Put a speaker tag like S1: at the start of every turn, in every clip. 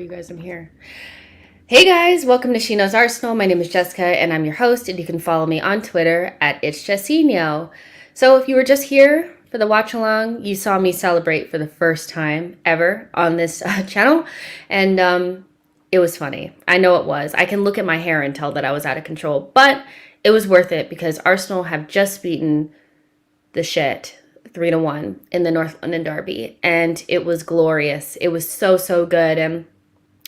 S1: you guys, I'm here. Hey guys, welcome to SheKnowsArsenal. My name is Jessica and I'm your host, and you can follow me on Twitter at @It'sJessino. So if you were just here for the watch along, you saw me celebrate for the first time ever on this channel, and it was funny. I know it was. I can look at my hair and tell that I was out of control, but it was worth it because Arsenal have just beaten the shit 3-1 in the North London Derby, and it was glorious. It was so good, and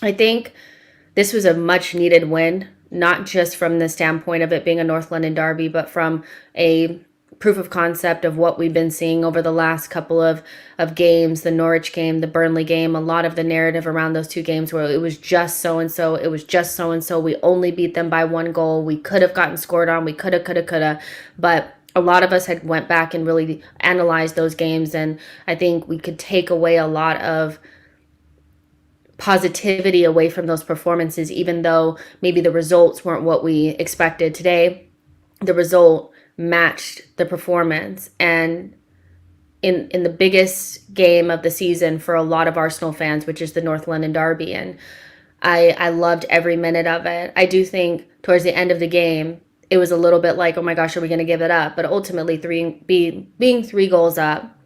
S1: I think this was a much needed win, not just from the standpoint of it being a North London derby, but from a proof of concept of what we've been seeing over the last couple of games, the Norwich game, the Burnley game, a lot of the narrative around those two games where it was just so-and-so, it was just so-and-so, we only beat them by one goal, we could have gotten scored on, we coulda, but a lot of us had went back and really analyzed those games, and I think we could take away a lot of positivity away from those performances, even though maybe the results weren't what we expected. Today, the result matched the performance, and in the biggest game of the season for a lot of Arsenal fans, which is the North London Derby, and I loved every minute of it. I do think towards the end of the game, it was a little bit like, oh my gosh, are we going to give it up? But ultimately, being 3 goals up,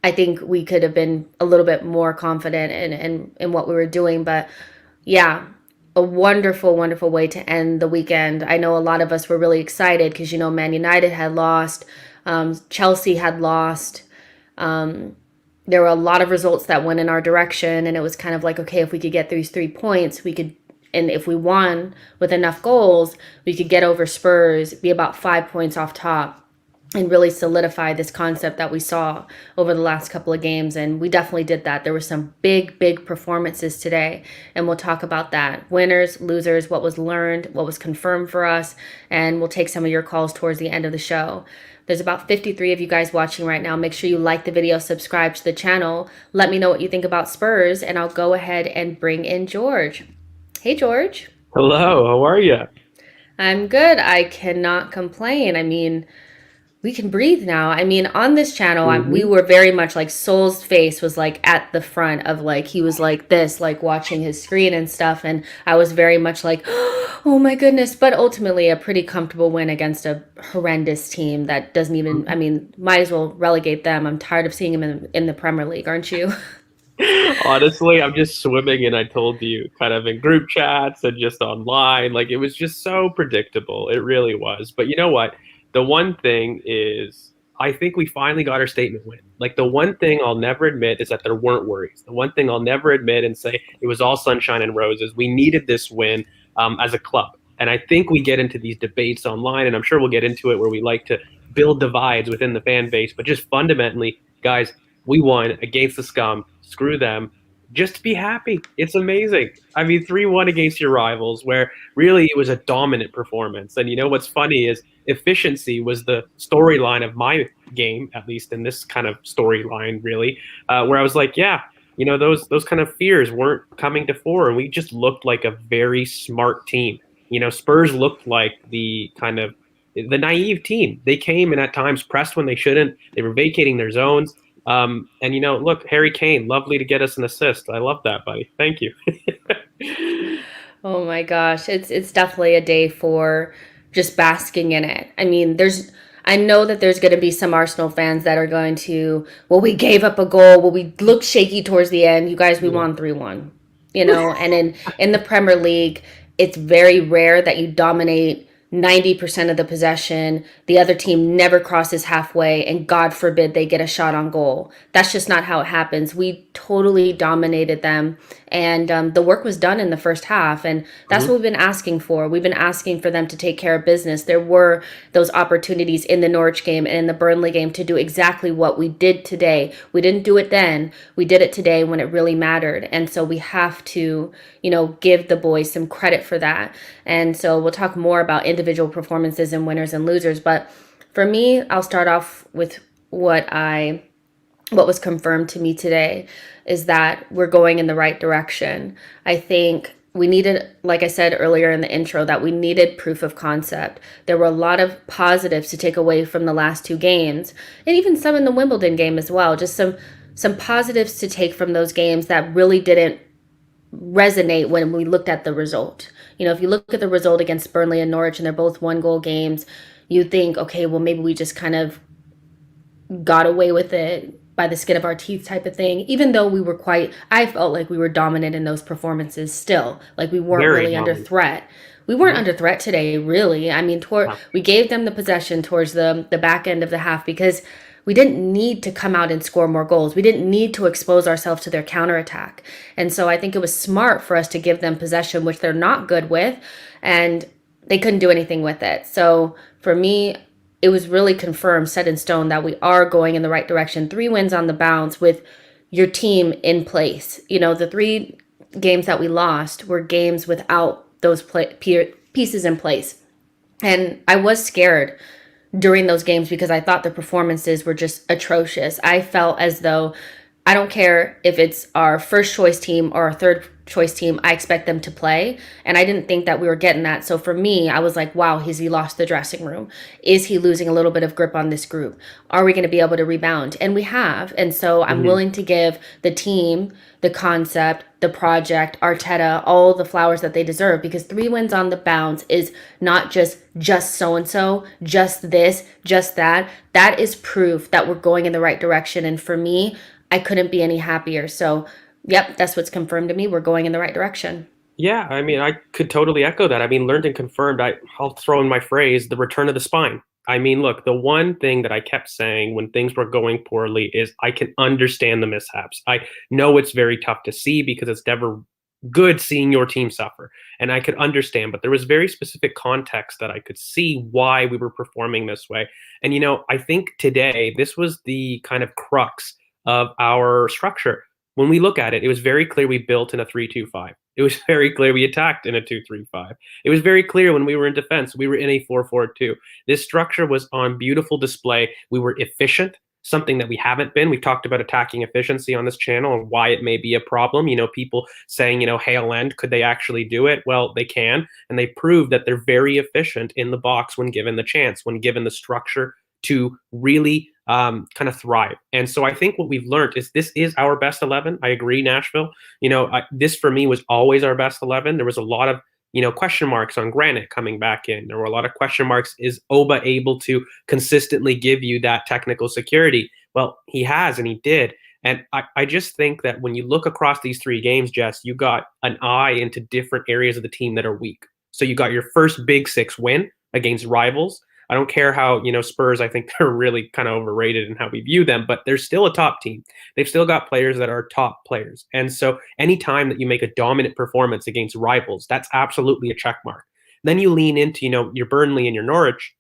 S1: I think we could have been a little bit more confident in what we were doing. But yeah, a wonderful way to end the weekend. I know a lot of us were really excited because, Man United had lost, Chelsea had lost. There were a lot of results that went in our direction, and it was kind of like, okay, if we could get these 3 points, we could, and if we won with enough goals, we could get over Spurs, be about 5 points off top, and really solidify this concept that we saw over the last couple of games. And we definitely did that. There were some big performances today, and we'll talk about that. Winners, losers, what was learned, what was confirmed for us, and we'll take some of your calls towards the end of the show. There's about 53 of you guys watching right now. Make sure you like the video, subscribe to the channel. Let me know what you think about Spurs, and I'll go ahead and bring in George. Hey, George.
S2: Hello, how are you?
S1: I'm good. I cannot complain. I mean, we can breathe now. I mean, on this channel, we
S2: hmm
S1: were very much like Soul's face was like at the front of like, he was like this, like watching his screen and stuff. And I was very much like, oh my goodness. But ultimately, a pretty comfortable win against a horrendous team that doesn't even, I mean, might as well relegate them. I'm tired of seeing him in the Premier League, aren't you?
S2: Honestly, I'm just swimming, and I told you, kind of in group chats and just online. Like, it was just so predictable. It really was. But you know what? The one thing is, I think we finally got our statement win. Like, the one thing I'll never admit is that there weren't worries. The one thing I'll never admit and say it was all sunshine and roses. We needed this win as a club. And I think we get into these debates online, and I'm sure we'll get into it where we like to build divides within the fan base. But just fundamentally, guys, we won against the scum. Screw them. Just be happy. It's amazing. I mean, 3-1 against your rivals, where really it was a dominant performance. And you know what's funny is efficiency was the storyline of my game, at least in this kind of storyline, really, where I was like, yeah, those kind of fears weren't coming to fore, and we just looked like a very smart team. Spurs looked like the naive team. They came and at times pressed when they shouldn't. They were vacating their zones. And look, Harry Kane, lovely to get us an assist. I love that, buddy. Thank you.
S1: Oh my gosh, it's definitely a day for just basking in it. I mean, I know that there's going to be some Arsenal fans that are going to, well, we gave up a goal, well, we looked shaky towards the end. You guys, we
S2: Yeah.
S1: won 3-1. And in the Premier League, it's very rare that you dominate 90% of the possession, the other team never crosses halfway, and God forbid they get a shot on goal. That's just not how it happens. We totally dominated them, and the work was done in the first half, and that's
S2: Mhm.
S1: what we've been asking for. We've been asking for them to take care of business. There were those opportunities in the Norwich game and in the Burnley game to do exactly what we did today. We didn't do it then. We did it today when it really mattered, and so we have to, give the boys some credit for that. And so we'll talk more about individual performances and winners and losers. But for me, I'll start off with what was confirmed to me today is that we're going in the right direction. I think we needed, like I said earlier in the intro, that we needed proof of concept. There were a lot of positives to take away from the last 2 games, and even some in the Wimbledon game as well. Just some positives to take from those games that really didn't resonate when we looked at the result. You know, if you look at the result against Burnley and Norwich and they're both 1 goal games, you think, okay, well, maybe we just kind of got away with it by the skin of our teeth type of thing, even though we were I felt like we were dominant in those performances still. Like we weren't
S2: Very
S1: really under
S2: dominant.
S1: threat. We weren't under threat today, really. I mean,
S2: Wow.
S1: we gave them the possession towards the back end of the half because we didn't need to come out and score more goals. We didn't need to expose ourselves to their counterattack. And so I think it was smart for us to give them possession, which they're not good with, and they couldn't do anything with it. So for me, it was really confirmed, set in stone, that we are going in the right direction. 3 wins on the bounce with your team in place. You know, the 3 games that we lost were games without those pieces in place. And I was scared during those games because I thought the performances were just atrocious. I felt as though I don't care if it's our first choice team or our third choice team, I expect them to play. And I didn't think that we were getting that. So for me, I was like, wow, has he lost the dressing room? Is he losing a little bit of grip on this group? Are we going to be able to rebound? And we have. And so I'm willing to give the team, the concept, the project, Arteta, all the flowers that they deserve, because 3 wins on the bounce is not just so-and-so, just this, just that. That is proof that we're going in the right direction. And for me, I couldn't be any happier. So, yep, that's what's confirmed to me. We're going in the right direction.
S2: Yeah, I mean, I could totally echo that. I mean, learned and confirmed. I'll throw in my phrase, the return of the spine. I mean, look, the one thing that I kept saying when things were going poorly is I can understand the mishaps. I know it's very tough to see because it's never good seeing your team suffer. And I could understand, but there was very specific context that I could see why we were performing this way. And, I think today this was the kind of crux of our structure. When we look at it, it was very clear we built in a 3-2-5. It was very clear we attacked in a 2-3-5. It was very clear when we were in defense, we were in a 4-4-2. This structure was on beautiful display. We were efficient, something that we haven't been. We've talked about attacking efficiency on this channel and why it may be a problem. People saying, Hale End, could they actually do it? Well, they can, and they proved that they're very efficient in the box when given the chance, when given the structure to really kind of thrive. And so I think what we've learned is this is our best 11. I agree, Nashville. This for me was always our best 11. There was a lot of question marks on Granit coming back in. There were a lot of question marks. Is Oba able to consistently give you that technical security? Well, he has, and he did. And I just think that when you look across these 3 games, Jess, you got an eye into different areas of the team that are weak. So you got your first Big 6 win against rivals. I don't care how, Spurs, I think they're really kind of overrated in how we view them, but they're still a top team. They've still got players that are top players. And so anytime that you make a dominant performance against rivals, that's absolutely a check mark. Then you lean into, your Burnley and your Norwich.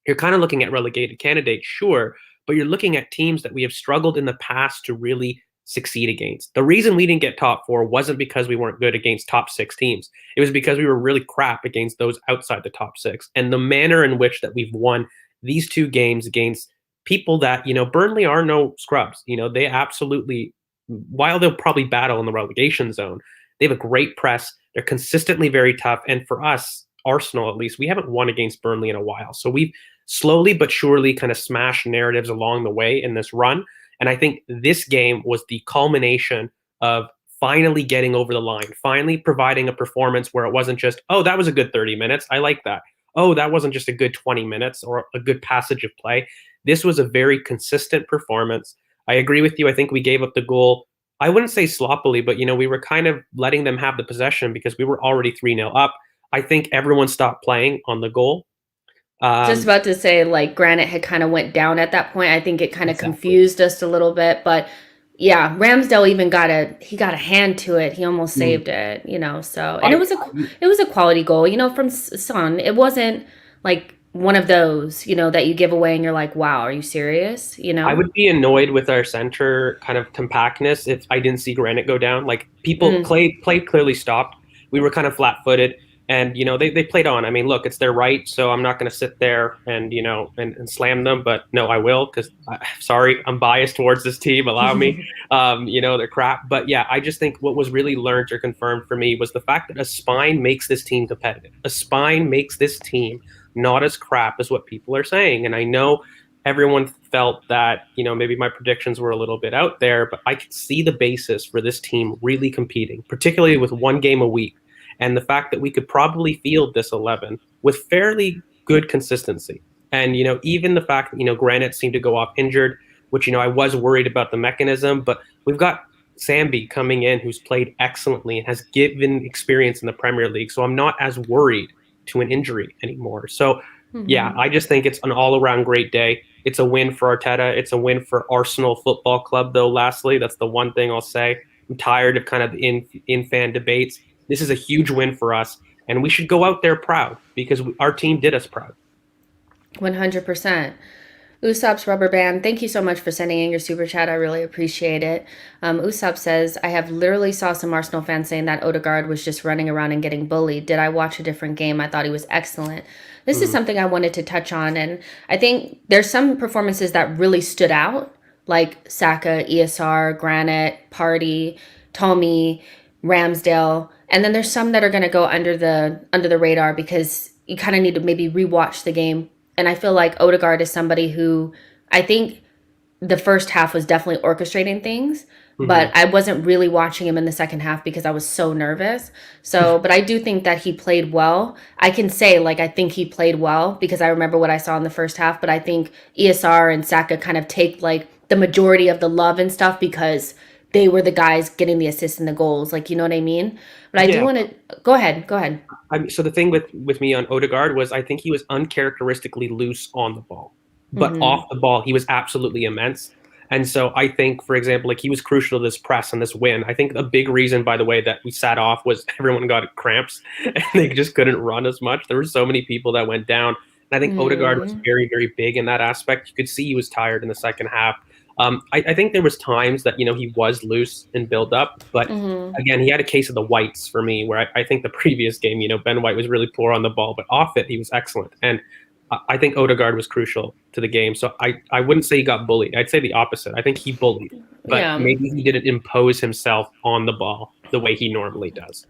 S2: You're kind of looking at relegated candidates, sure, but you're looking at teams that we have struggled in the past to really succeed against. The reason we didn't get top 4 wasn't because we weren't good against top 6 teams. It was because we were really crap against those outside the top 6. And the manner in which that we've won these 2 games against people that, Burnley are no scrubs. They absolutely, while they'll probably battle in the relegation zone, they have a great press. They're consistently very tough. And for us, Arsenal at least, we haven't won against Burnley in a while. So we've slowly but surely kind of smashed narratives along the way in this run. And I think this game was the culmination of finally getting over the line, finally providing a performance where it wasn't just, oh, that was a good 30 minutes. I like that. Oh, that wasn't just a good 20 minutes or a good passage of play. This was a very consistent performance. I agree with you. I think we gave up the goal. I wouldn't say sloppily, but, we were kind of letting them have the possession because we were already 3-0 up. I think everyone stopped playing on the goal.
S1: Just about to say, like, Granite had kind of went down at that point. I think it kind of
S2: Exactly.
S1: confused us a little bit, but yeah, Ramsdale even got a hand to it. He almost saved it, so, and it was a quality goal, from Son. It wasn't like one of those, that you give away and you're like, wow, are you serious?
S2: I would be annoyed with our center kind of compactness if I didn't see Granit go down. Like play clearly stopped. We were kind of flat-footed. And, they played on. I mean, look, it's their right, so I'm not going to sit there and, and slam them. But, no, I will because, sorry, I'm biased towards this team. Allow me. They're crap. But, yeah, I just think what was really learned or confirmed for me was the fact that a spine makes this team competitive. A spine makes this team not as crap as what people are saying. And I know everyone felt that, maybe my predictions were a little bit out there, but I could see the basis for this team really competing, particularly with one game a week. And the fact that we could probably field this 11 with fairly good consistency. And, even the fact that, Granite seemed to go off injured, which, I was worried about the mechanism, but we've got Sambi coming in who's played excellently and has given experience in the Premier League. So I'm not as worried to an injury anymore. So, yeah, I just think it's an all-around great day. It's a win for Arteta. It's a win for Arsenal Football Club, though, lastly. That's the one thing I'll say. I'm tired of kind of in-fan debates. This is a huge win for us, and we should go out there proud because our team did us proud.
S1: 100%. Usopp's Rubber Band, thank you so much for sending in your super chat. I really appreciate it. Usopp says, I have literally saw some Arsenal fans saying that Odegaard was just running around and getting bullied. Did I watch a different game? I thought he was excellent. This is something I wanted to touch on, and I think there's some performances that really stood out, like Saka, ESR, Granite, Party, Tommy, Ramsdale, and then there's some that are going to go under the radar because you kind of need to maybe rewatch the game. And I feel like Odegaard is somebody who I think the first half was definitely orchestrating things, but I wasn't really watching him in the second half because I was so nervous. So, but I do think that he played well. I can say, like, I think he played well because I remember what I saw in the first half, but I think ESR and Saka kind of take, like, the majority of the love and stuff because they were the guys getting the assists and the goals. Like, you know what I mean? But I do want to... Go ahead.
S2: So the thing with me on Odegaard was I think he was uncharacteristically loose on the ball. But off the ball, he was absolutely immense. And so I think, for example, like he was crucial to this press and this win. I think a big reason, by the way, that we sat off was everyone got cramps and they just couldn't run as much. There were so many people that went down. And I think Odegaard was very, very big in that aspect. You could see he was tired in the second half. I think there was times that, he was loose in build up, but again, he had a case of the whites for me where I think the previous game, Ben White was really poor on the ball, but off it, he was excellent. And I think Odegaard was crucial to the game. So I wouldn't say he got bullied. I'd say the opposite. I think he bullied, but maybe he didn't impose himself on the ball the way he normally does.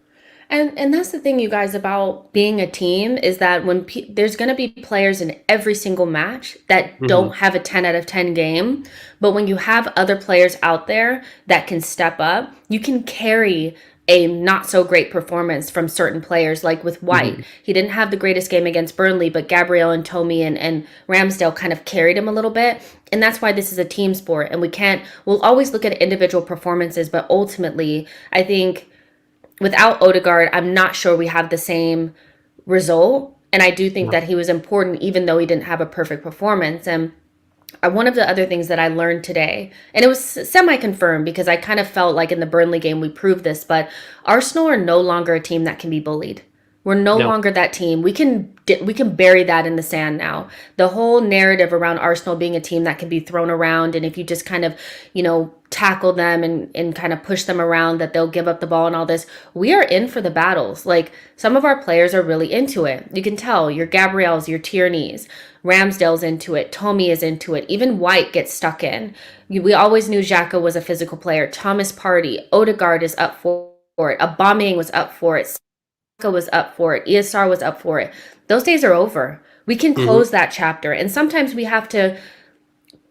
S1: And that's the thing, you guys, about being a team is that when there's going to be players in every single match that don't have a 10 out of 10 game. But when you have other players out there that can step up, you can carry a not so great performance from certain players. Like with White, he didn't have the greatest game against Burnley, but Gabriel and Tommy and Ramsdale kind of carried him a little bit. And that's why this is a team sport. And we'll always look at individual performances, but ultimately, I think without Odegaard, I'm not sure we have the same result. And I do think that he was important, even though he didn't have a perfect performance. And one of the other things that I learned today, and it was semi-confirmed because I kind of felt like in the Burnley game we proved this, but Arsenal are no longer a team that can be bullied. We're no longer that team. We can bury that in the sand now. The whole narrative around Arsenal being a team that can be thrown around, and if you just kind of, tackle them and kind of push them around, that they'll give up the ball and all this. We are in for the battles. Like, some of our players are really into it. You can tell your Gabriels, your Tierney's, Ramsdale's into it. Tommy is into it. Even White gets stuck in. We always knew Xhaka was a physical player. Thomas Partey, Odegaard is up for it. Aubameyang was up for it. Was up for it. ESR was up for it. Those days are over. We can close that chapter. And sometimes we have to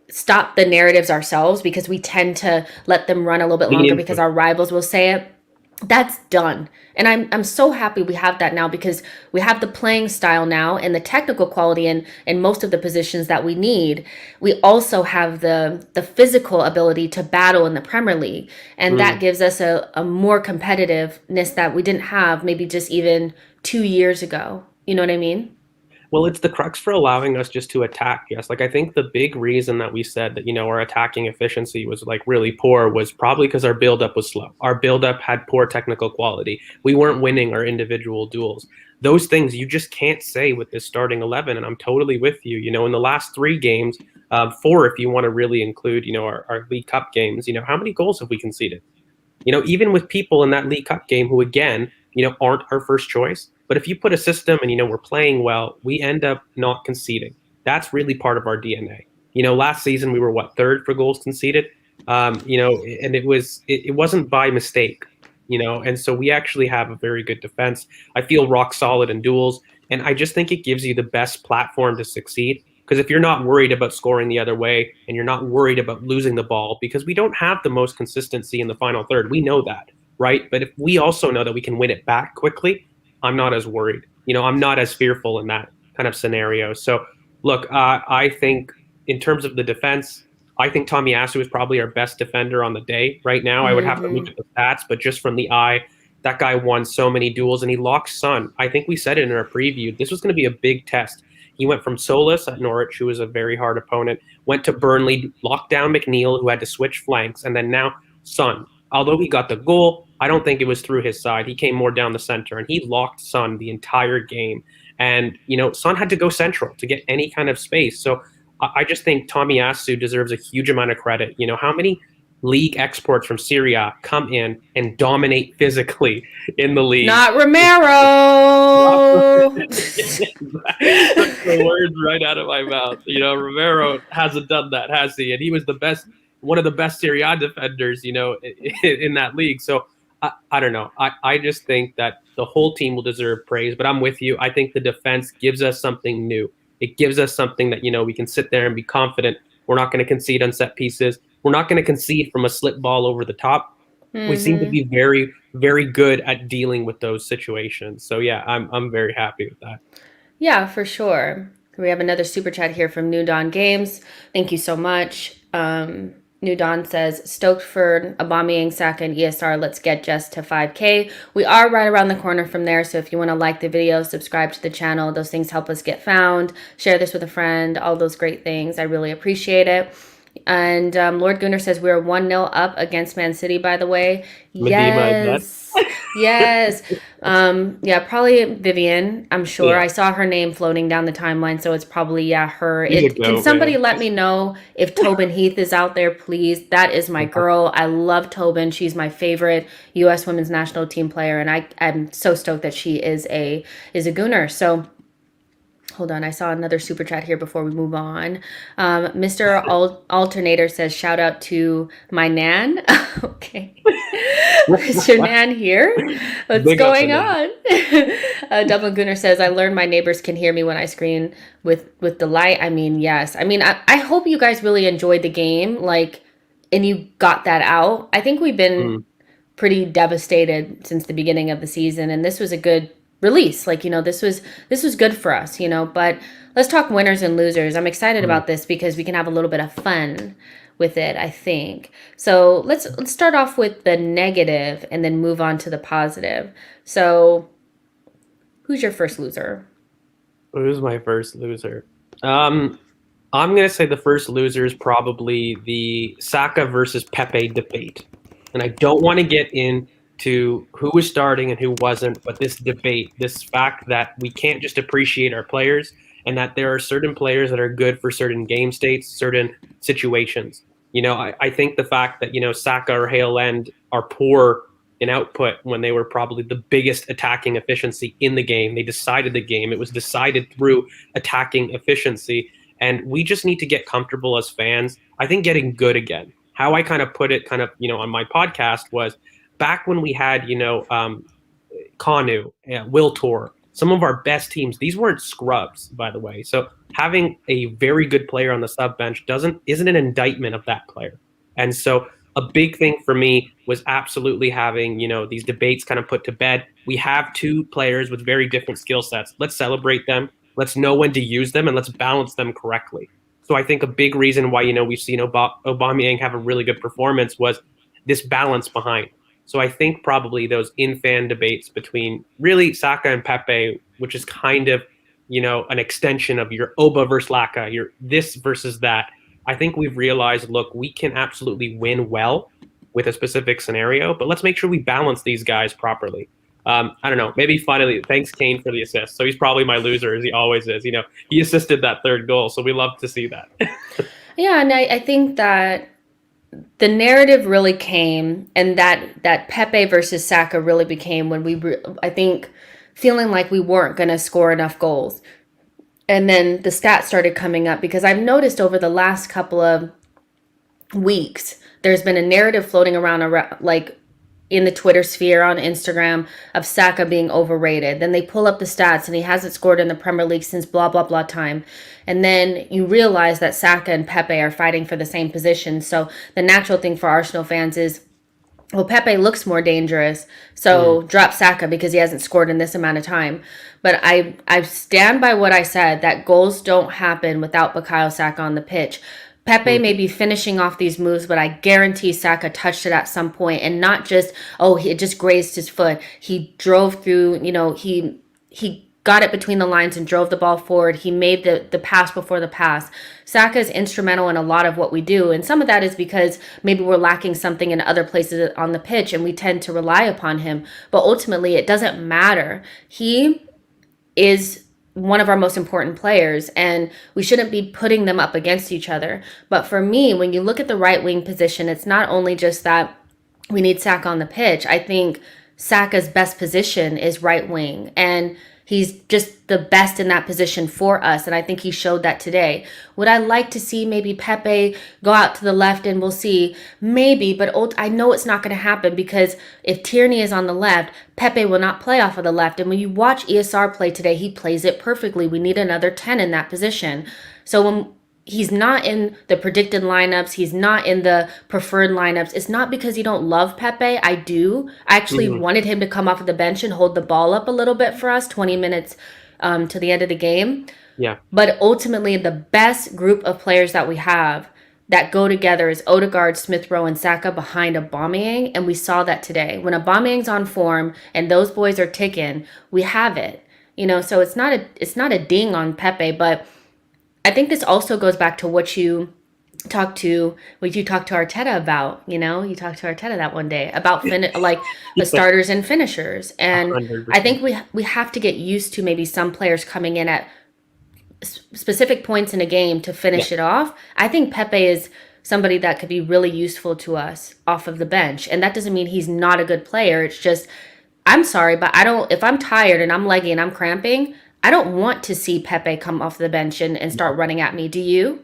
S1: stop the narratives ourselves because we tend to let them run a little bit longer because our rivals will say it. That's done. And I'm so happy we have that now because we have the playing style now and the technical quality in most of the positions that we need. We also have the physical ability to battle in the Premier League. And that gives us a more competitiveness that we didn't have maybe just even 2 years ago. You know what I mean?
S2: Well, it's the crux for allowing us just to attack. Yes. Like, I think the big reason that we said that, our attacking efficiency was like really poor was probably because our buildup was slow. Our buildup had poor technical quality. We weren't winning our individual duels. Those things you just can't say with this starting 11. And I'm totally with you. In the last 3 games, 4, if you want to really include, our League Cup games, how many goals have we conceded? Even with people in that League Cup game who, again, aren't our first choice. But if you put a system and, we're playing well, we end up not conceding. That's really part of our DNA. Last season we were, 3rd for goals conceded? And it wasn't by mistake, and so we actually have a very good defense. I feel rock solid in duels. And I just think it gives you the best platform to succeed. Because if you're not worried about scoring the other way and you're not worried about losing the ball, because we don't have the most consistency in the final third, we know that, right? But if we also know that we can win it back quickly, I'm not as worried. I'm not as fearful in that kind of scenario. So, look, I think in terms of the defense, I think Tomiyasu is probably our best defender on the day right now. I would have to look at the stats, but just from the eye, that guy won so many duels and he locked Son. I think we said it in our preview. This was going to be a big test. He went from Solis at Norwich, who was a very hard opponent, went to Burnley, locked down McNeil, who had to switch flanks, and then now Son. Although he got the goal, I don't think it was through his side. He came more down the center, and he locked Son the entire game. And, Son had to go central to get any kind of space. So I just think Tomiyasu deserves a huge amount of credit. How many league exports from Syria come in and dominate physically in the league?
S1: Not Romero.
S2: Took the words right out of my mouth. Romero hasn't done that, has he? And he was one of the best Serie A defenders, in that league. So I don't know. I just think that the whole team will deserve praise, but I'm with you. I think the defense gives us something new. It gives us something that, we can sit there and be confident. We're not going to concede on set pieces. We're not going to concede from a slip ball over the top. Mm-hmm. We seem to be very, very good at dealing with those situations. So, yeah, I'm very happy with that.
S1: Yeah, for sure. We have another super chat here from New Dawn Games. Thank you so much. New Dawn says, stoked for Aubameyang, Xhaka, and ESR. Let's get Jess to 5K. We are right around the corner from there, so if you want to like the video, subscribe to the channel, those things help us get found. Share this with a friend, all those great things. I really appreciate it. And Lord Gunnar says, we're 1-0 up against Man City, by the way. Yes. Yes. Yeah, probably Vivian, I'm sure. Yeah. I saw her name floating down the timeline, so it's probably, her. Can somebody let me know if Tobin Heath is out there, please? That is my girl. I love Tobin. She's my favorite U.S. women's national team player, and I'm so stoked that she is a Gunnar. So hold on, I saw another super chat here before we move on. Mr. Alternator says, shout out to my nan. Okay. Is your nan here? What's going on? Dublin Gunnar says, I learned my neighbors can hear me when I scream with delight. I mean, yes. I mean, I hope you guys really enjoyed the game, and you got that out. I think we've been pretty devastated since the beginning of the season, and this was a good release. This was good for us, but let's talk winners and losers. I'm excited about this because we can have a little bit of fun with it, I think. So let's start off with the negative and then move on to the positive. So who's your first loser?
S2: Who's my first loser? I'm going to say the first loser is probably the Xhaka versus Pepe debate. And I don't want to get into who was starting and who wasn't, but this debate, this fact that we can't just appreciate our players and that there are certain players that are good for certain game states, certain situations. I think the fact that, Saka or Hale End are poor in output when they were probably the biggest attacking efficiency in the game. They decided the game. It was decided through attacking efficiency. And we just need to get comfortable as fans. I think getting good again. How I kind of put it on my podcast was back when we had, Kanu, Wiltor, some of our best teams, these weren't scrubs, by the way. So having a very good player on the sub bench isn't an indictment of that player. And so a big thing for me was absolutely having, these debates kind of put to bed. We have two players with very different skill sets. Let's celebrate them. Let's know when to use them, and let's balance them correctly. So I think a big reason why, we've seen Aubameyang have a really good performance was this balance behind. So I think probably those in-fan debates between really Saka and Pepe, which is kind of, an extension of your Oba versus Laka, your this versus that. I think we've realized, look, we can absolutely win well with a specific scenario, but let's make sure we balance these guys properly. I don't know. Maybe finally, thanks Kane for the assist. So he's probably my loser, as he always is. He assisted that third goal, so we love to see that.
S1: Yeah, and I think that the narrative really came, and that Pepe versus Saka really became when I think, feeling like we weren't going to score enough goals. And then the stats started coming up because I've noticed over the last couple of weeks, there's been a narrative floating around in the Twitter sphere on Instagram of Saka being overrated. Then they pull up the stats and he hasn't scored in the Premier League since blah, blah, blah time. And then you realize that Saka and Pepe are fighting for the same position. So the natural thing for Arsenal fans is, well, Pepe looks more dangerous, so drop Saka because he hasn't scored in this amount of time. But I stand by what I said, that goals don't happen without Bukayo Saka on the pitch. Pepe may be finishing off these moves, but I guarantee Saka touched it at some point, and not just, oh, it just grazed his foot. He drove through, he got it between the lines and drove the ball forward. He made the pass before the pass. Saka is instrumental in a lot of what we do, and some of that is because maybe we're lacking something in other places on the pitch, and we tend to rely upon him. But ultimately, it doesn't matter. He is one of our most important players, and we shouldn't be putting them up against each other. But for me, when you look at the right wing position, it's not only just that we need Saka on the pitch. I think Saka's best position is right wing, and he's just the best in that position for us, and I think he showed that today. Would I like to see maybe Pepe go out to the left, and we'll see? Maybe, but I know it's not going to happen, because if Tierney is on the left, Pepe will not play off of the left. And when you watch ESR play today, he plays it perfectly. We need another 10 in that position. So when he's not in the predicted lineups, he's not in the preferred lineups, it's not because you don't love Pepe. I do. I actually wanted him to come off of the bench and hold the ball up a little bit for us, 20 minutes to the end of the game.
S2: Yeah.
S1: But ultimately, the best group of players that we have that go together is Odegaard, Smith Rowe, and Saka behind Aubameyang, and we saw that today. When Aubameyang's on form and those boys are ticking, we have it. So it's not a ding on Pepe, but I think this also goes back to what you talked to Arteta about. You talked to Arteta that one day about the starters and finishers, and
S2: 100%.
S1: I think we have to get used to maybe some players coming in at specific points in a game to finish it off. I think Pepe is somebody that could be really useful to us off of the bench, and that doesn't mean he's not a good player. It's just, I'm sorry, but if I'm tired and I'm leggy and I'm cramping, I don't want to see Pepe come off the bench and start running at me. Do you?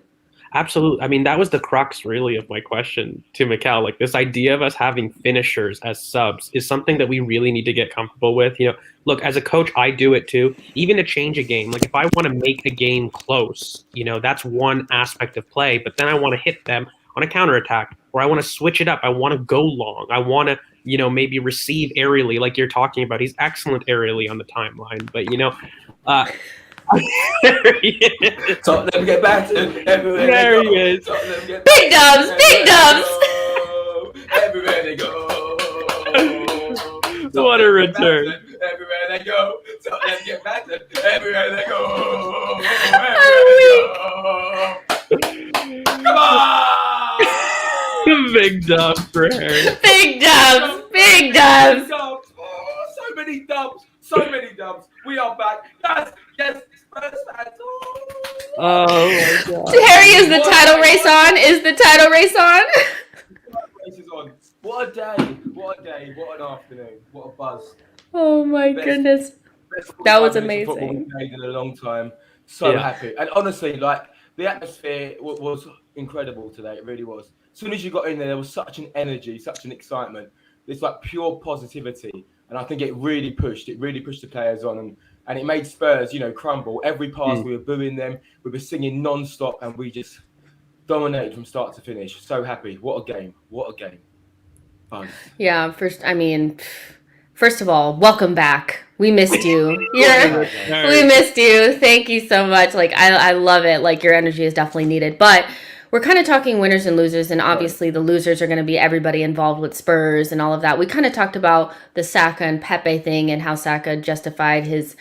S2: Absolutely. I mean, that was the crux, really, of my question to Mikkel. Like, this idea of us having finishers as subs is something that we really need to get comfortable with. Look, as a coach, I do it too. Even to change a game, like if I want to make a game close, that's one aspect of play. But then I want to hit them on a counterattack, or I want to switch it up. I want to go long. I want to, maybe receive aerially, like you're talking about. He's excellent aerially on the timeline, but there he is.
S3: Tottenham get battered everywhere
S2: There
S3: they
S2: he
S3: go.
S2: is.
S3: Tottenham get
S1: Big dubs,
S3: battered
S1: big dubs.
S3: everywhere they go.
S2: What a return.
S3: Everywhere they go. Tottenham get battered everywhere they go. Come on!
S2: Big dub for Harry.
S1: Big dubs, big dubs.
S3: Oh, so many dubs. So many dubs. We are back. Yes, Spurs fans.
S2: Oh my God.
S1: Harry, is the title race on? Is the title race on?
S3: Race is on. What a day. What a day. What an afternoon. What a buzz.
S1: Oh my goodness.
S3: Best
S1: That was
S3: 45 minutes of football
S1: amazing.
S3: we've played in a long time. So happy. And honestly, the atmosphere was incredible today. It really was. As soon as you got in there was such an energy, such an excitement. It's pure positivity. And I think it really pushed the players on, and it made Spurs, crumble. Every pass we were booing them, we were singing non-stop, and we just dominated from start to finish. So happy. What a game. What a game. Fun.
S1: Yeah, first of all, welcome back. We missed you. We missed you. Thank you so much. I love it. Your energy is definitely needed. But we're kind of talking winners and losers, and obviously the losers are going to be everybody involved with Spurs and all of that. We kind of talked about the Saka and Pepe thing and how Saka justified his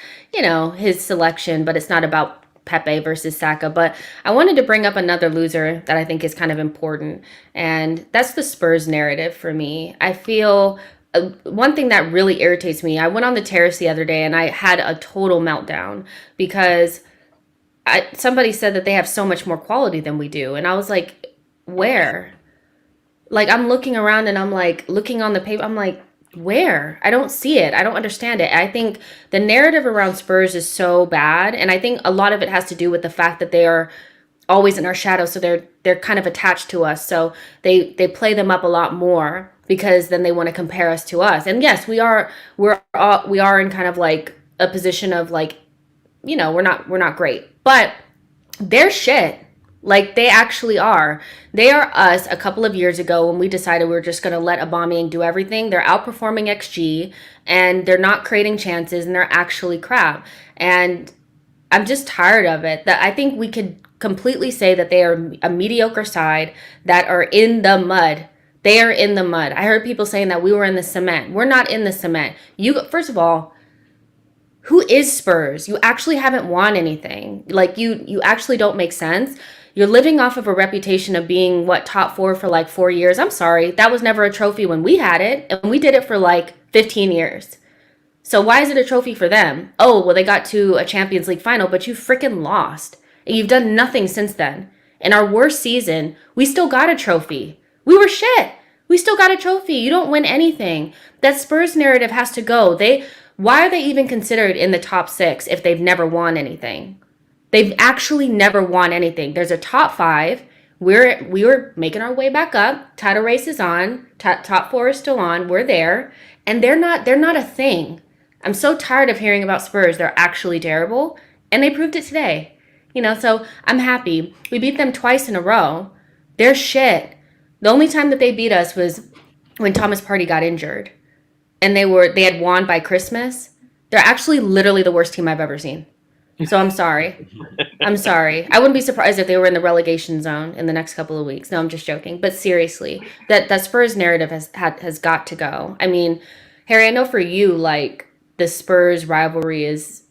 S1: selection, but it's not about Pepe versus Saka. But I wanted to bring up another loser that I think is kind of important, and that's the Spurs narrative for me. I feel one thing that really irritates me, I went on the terrace the other day and I had a total meltdown because somebody said that they have so much more quality than we do. And I was like, where? I'm looking around and I'm looking on the paper. I'm like, where? I don't see it. I don't understand it. I think the narrative around Spurs is so bad. And I think a lot of it has to do with the fact that they are always in our shadow. So they're kind of attached to us. So they play them up a lot more because then they want to compare us to us. And yes, we are in kind of like a position of like, you know, we're not great, but they're shit. Like they actually are. They are us a couple of years ago when we decided we were just going to let Aubameyang do everything. They're outperforming XG and they're not creating chances and they're actually crap. And I'm just tired of it. That I think we could completely say that they are a mediocre side that are in the mud. They are in the mud. I heard people saying that we were in the cement. We're not in the cement. You first of all, who is Spurs? You actually haven't won anything. Like you actually don't make sense. You're living off of a reputation of being what, top 4 for like 4 years. I'm sorry. That was never a trophy when we had it, and we did it for like 15 years. So why is it a trophy for them? Oh, well, they got to a Champions League final, but you freaking lost. And you've done nothing since then. In our worst season, we still got a trophy. We were shit. We still got a trophy. You don't win anything. That Spurs narrative has to go. Why are they even considered in the top 6 if they've never won anything? They've actually never won anything. There's a top 5. We were making our way back up. Title race is on. Top 4 is still on. We're there. And they're not a thing. I'm so tired of hearing about Spurs. They're actually terrible. And they proved it today. You know, so I'm happy. We beat them twice in a row. They're shit. The only time that they beat us was when Thomas Partey got injured. And they had won by Christmas. They're actually literally the worst team I've ever seen. So I'm sorry. I'm sorry. I wouldn't be surprised if they were in the relegation zone in the next couple of weeks. No, I'm just joking. But seriously, that Spurs narrative has got to go. I mean, Harry, I know for you, like, the Spurs rivalry is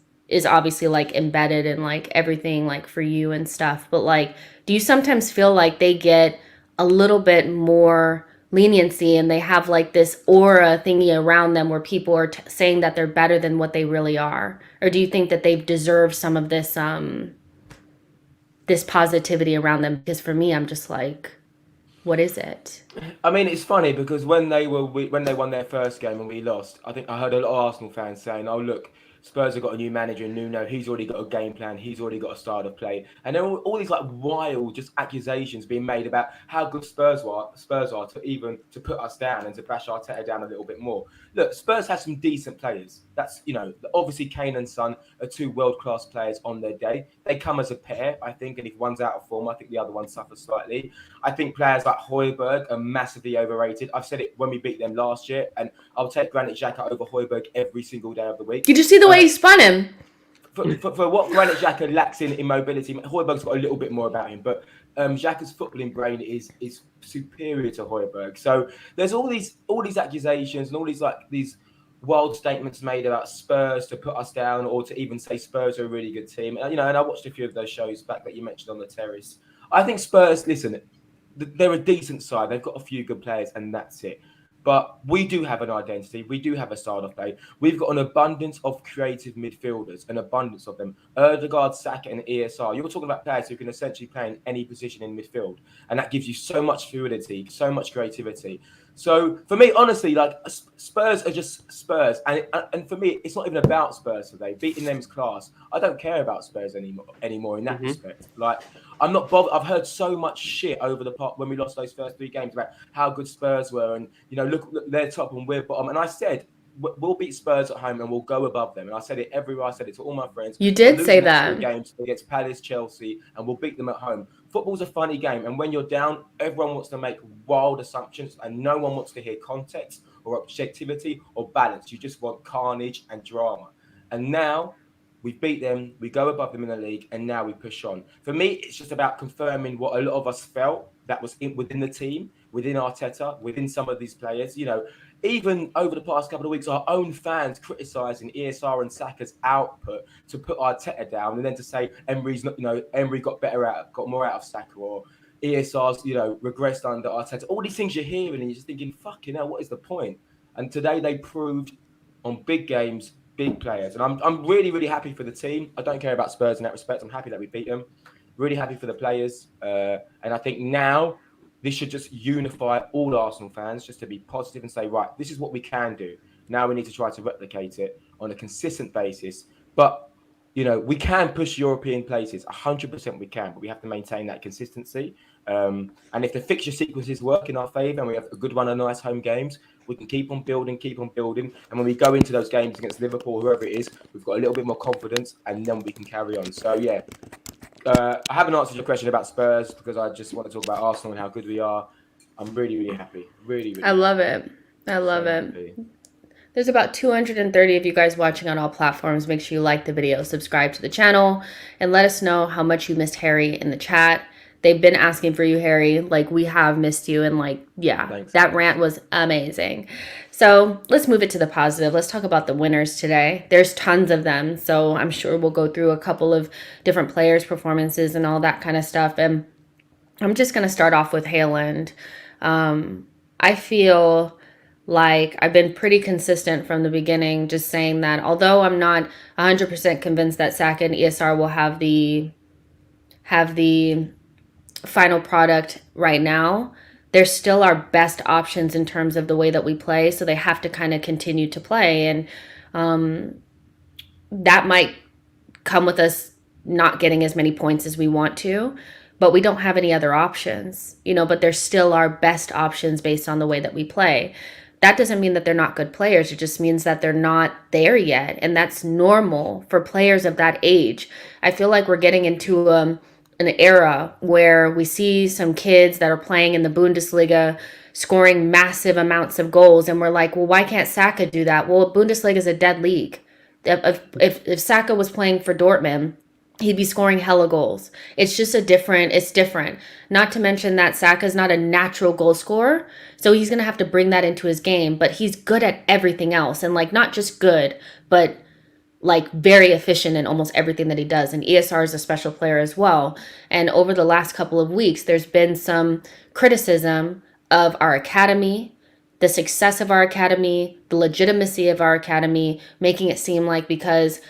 S1: obviously like embedded in like everything like for you and stuff, but like do you sometimes feel like they get a little bit more leniency and they have like this aura thingy around them where people are saying that they're better than what they really are? Or do you think that they deserve some of this this positivity around them? Because for me, I'm just like, what is it?
S3: I mean, it's funny because when they won their first game and we lost, I think I heard a lot of Arsenal fans saying, "Oh, look, Spurs have got a new manager, Nuno. He's already got a game plan. He's already got a style of play." And then all these like wild just accusations being made about how good Spurs are to put us down and to bash Arteta down a little bit more. Look, Spurs have some decent players. That's, you know, obviously Kane and Son are 2 world-class players on their day. They come as a pair, I think, and if one's out of form, I think the other one suffers slightly. I think players like Højbjerg are massively overrated. I've said it when we beat them last year, and I'll take Granit Xhaka over Højbjerg every single day of the week.
S1: Did you see the way he spun him?
S3: For what Granit Xhaka lacks in mobility, Højbjerg's got a little bit more about him, but Xhaka's footballing brain is superior to Højbjerg. So there's all these accusations and all these wild statements made about Spurs to put us down or to even say Spurs are a really good team. And, you know, and I watched a few of those shows back that you mentioned on the terrace. I think Spurs, listen, they're a decent side. They've got a few good players and that's it. But we do have an identity. We do have a style of play. We've got an abundance of creative midfielders, an abundance of them. Ødegaard, Saka, and ESR. You're talking about players who can essentially play in any position in midfield. And that gives you so much fluidity, so much creativity. So for me, honestly, like Spurs are just Spurs. And for me, it's not even about Spurs today. Beating them is class. I don't care about Spurs anymore in that respect. Like, I'm not bothered. I've heard so much shit over the part when we lost those first 3 games about how good Spurs were, and you know, look, they're top and we're bottom. And I said we'll beat Spurs at home and we'll go above them. And I said it everywhere. I said it to all my friends.
S1: You did say that.
S3: 3 games against Palace, Chelsea, and we'll beat them at home. Football's a funny game, and when you're down, everyone wants to make wild assumptions, and no one wants to hear context or objectivity or balance. You just want carnage and drama. And now we beat them, we go above them in the league, and now we push on. For me, it's just about confirming what a lot of us felt that was within the team, within Arteta, within some of these players. You know, even over the past couple of weeks, our own fans criticising ESR and Saka's output to put Arteta down, and then to say Emery's not, you know, Emery got more out of Saka, or ESR's, you know, regressed under Arteta. All these things you're hearing, and you're just thinking, fucking hell, what is the point? And today they proved on big games, big players, and I'm really, really happy for the team. I don't care about Spurs in that respect. I'm happy that we beat them. Really happy for the players, and I think now this should just unify all Arsenal fans, just to be positive and say, right, this is what we can do. Now we need to try to replicate it on a consistent basis. But we can push European places, 100% we can, but we have to maintain that consistency. And if the fixture sequences work in our favour and we have a good run of nice home games, we can keep on building. And when we go into those games against Liverpool, whoever it is, we've got a little bit more confidence, and then we can carry on. So, yeah, I haven't answered your question about Spurs because I just want to talk about Arsenal and how good we are. I'm really, really happy. Really, really
S1: I love it. I love it.
S3: Happy.
S1: There's about 230 of you guys watching on all platforms. Make sure you like the video, subscribe to the channel, and let us know how much you missed Harry in the chat. They've been asking for you, Harry. Like, we have missed you. And, like, yeah,
S3: Thanks.
S1: That rant was amazing. So let's move it to the positive. Let's talk about the winners today. There's tons of them. So I'm sure we'll go through a couple of different players' performances and all that kind of stuff. And I'm just going to start off with Haaland. I feel like I've been pretty consistent from the beginning, just saying that although I'm not 100% convinced that Saka and ESR will have the final product right now, they're still our best options in terms of the way that we play. So they have to kind of continue to play. And that might come with us not getting as many points as we want to, but we don't have any other options, but they're still our best options based on the way that we play. That doesn't mean that they're not good players. It just means that they're not there yet. And that's normal for players of that age. I feel like we're getting into an era where we see some kids that are playing in the Bundesliga scoring massive amounts of goals. And we're like, well, why can't Saka do that? Well, Bundesliga is a dead league. If Saka was playing for Dortmund, he'd be scoring hella goals. It's different. Not to mention that Saka's not a natural goal scorer, so he's going to have to bring that into his game, but he's good at everything else. And like, not just good, but like very efficient in almost everything that he does. And ESR is a special player as well. And over the last couple of weeks, there's been some criticism of our academy, the success of our academy, the legitimacy of our academy, making it seem like because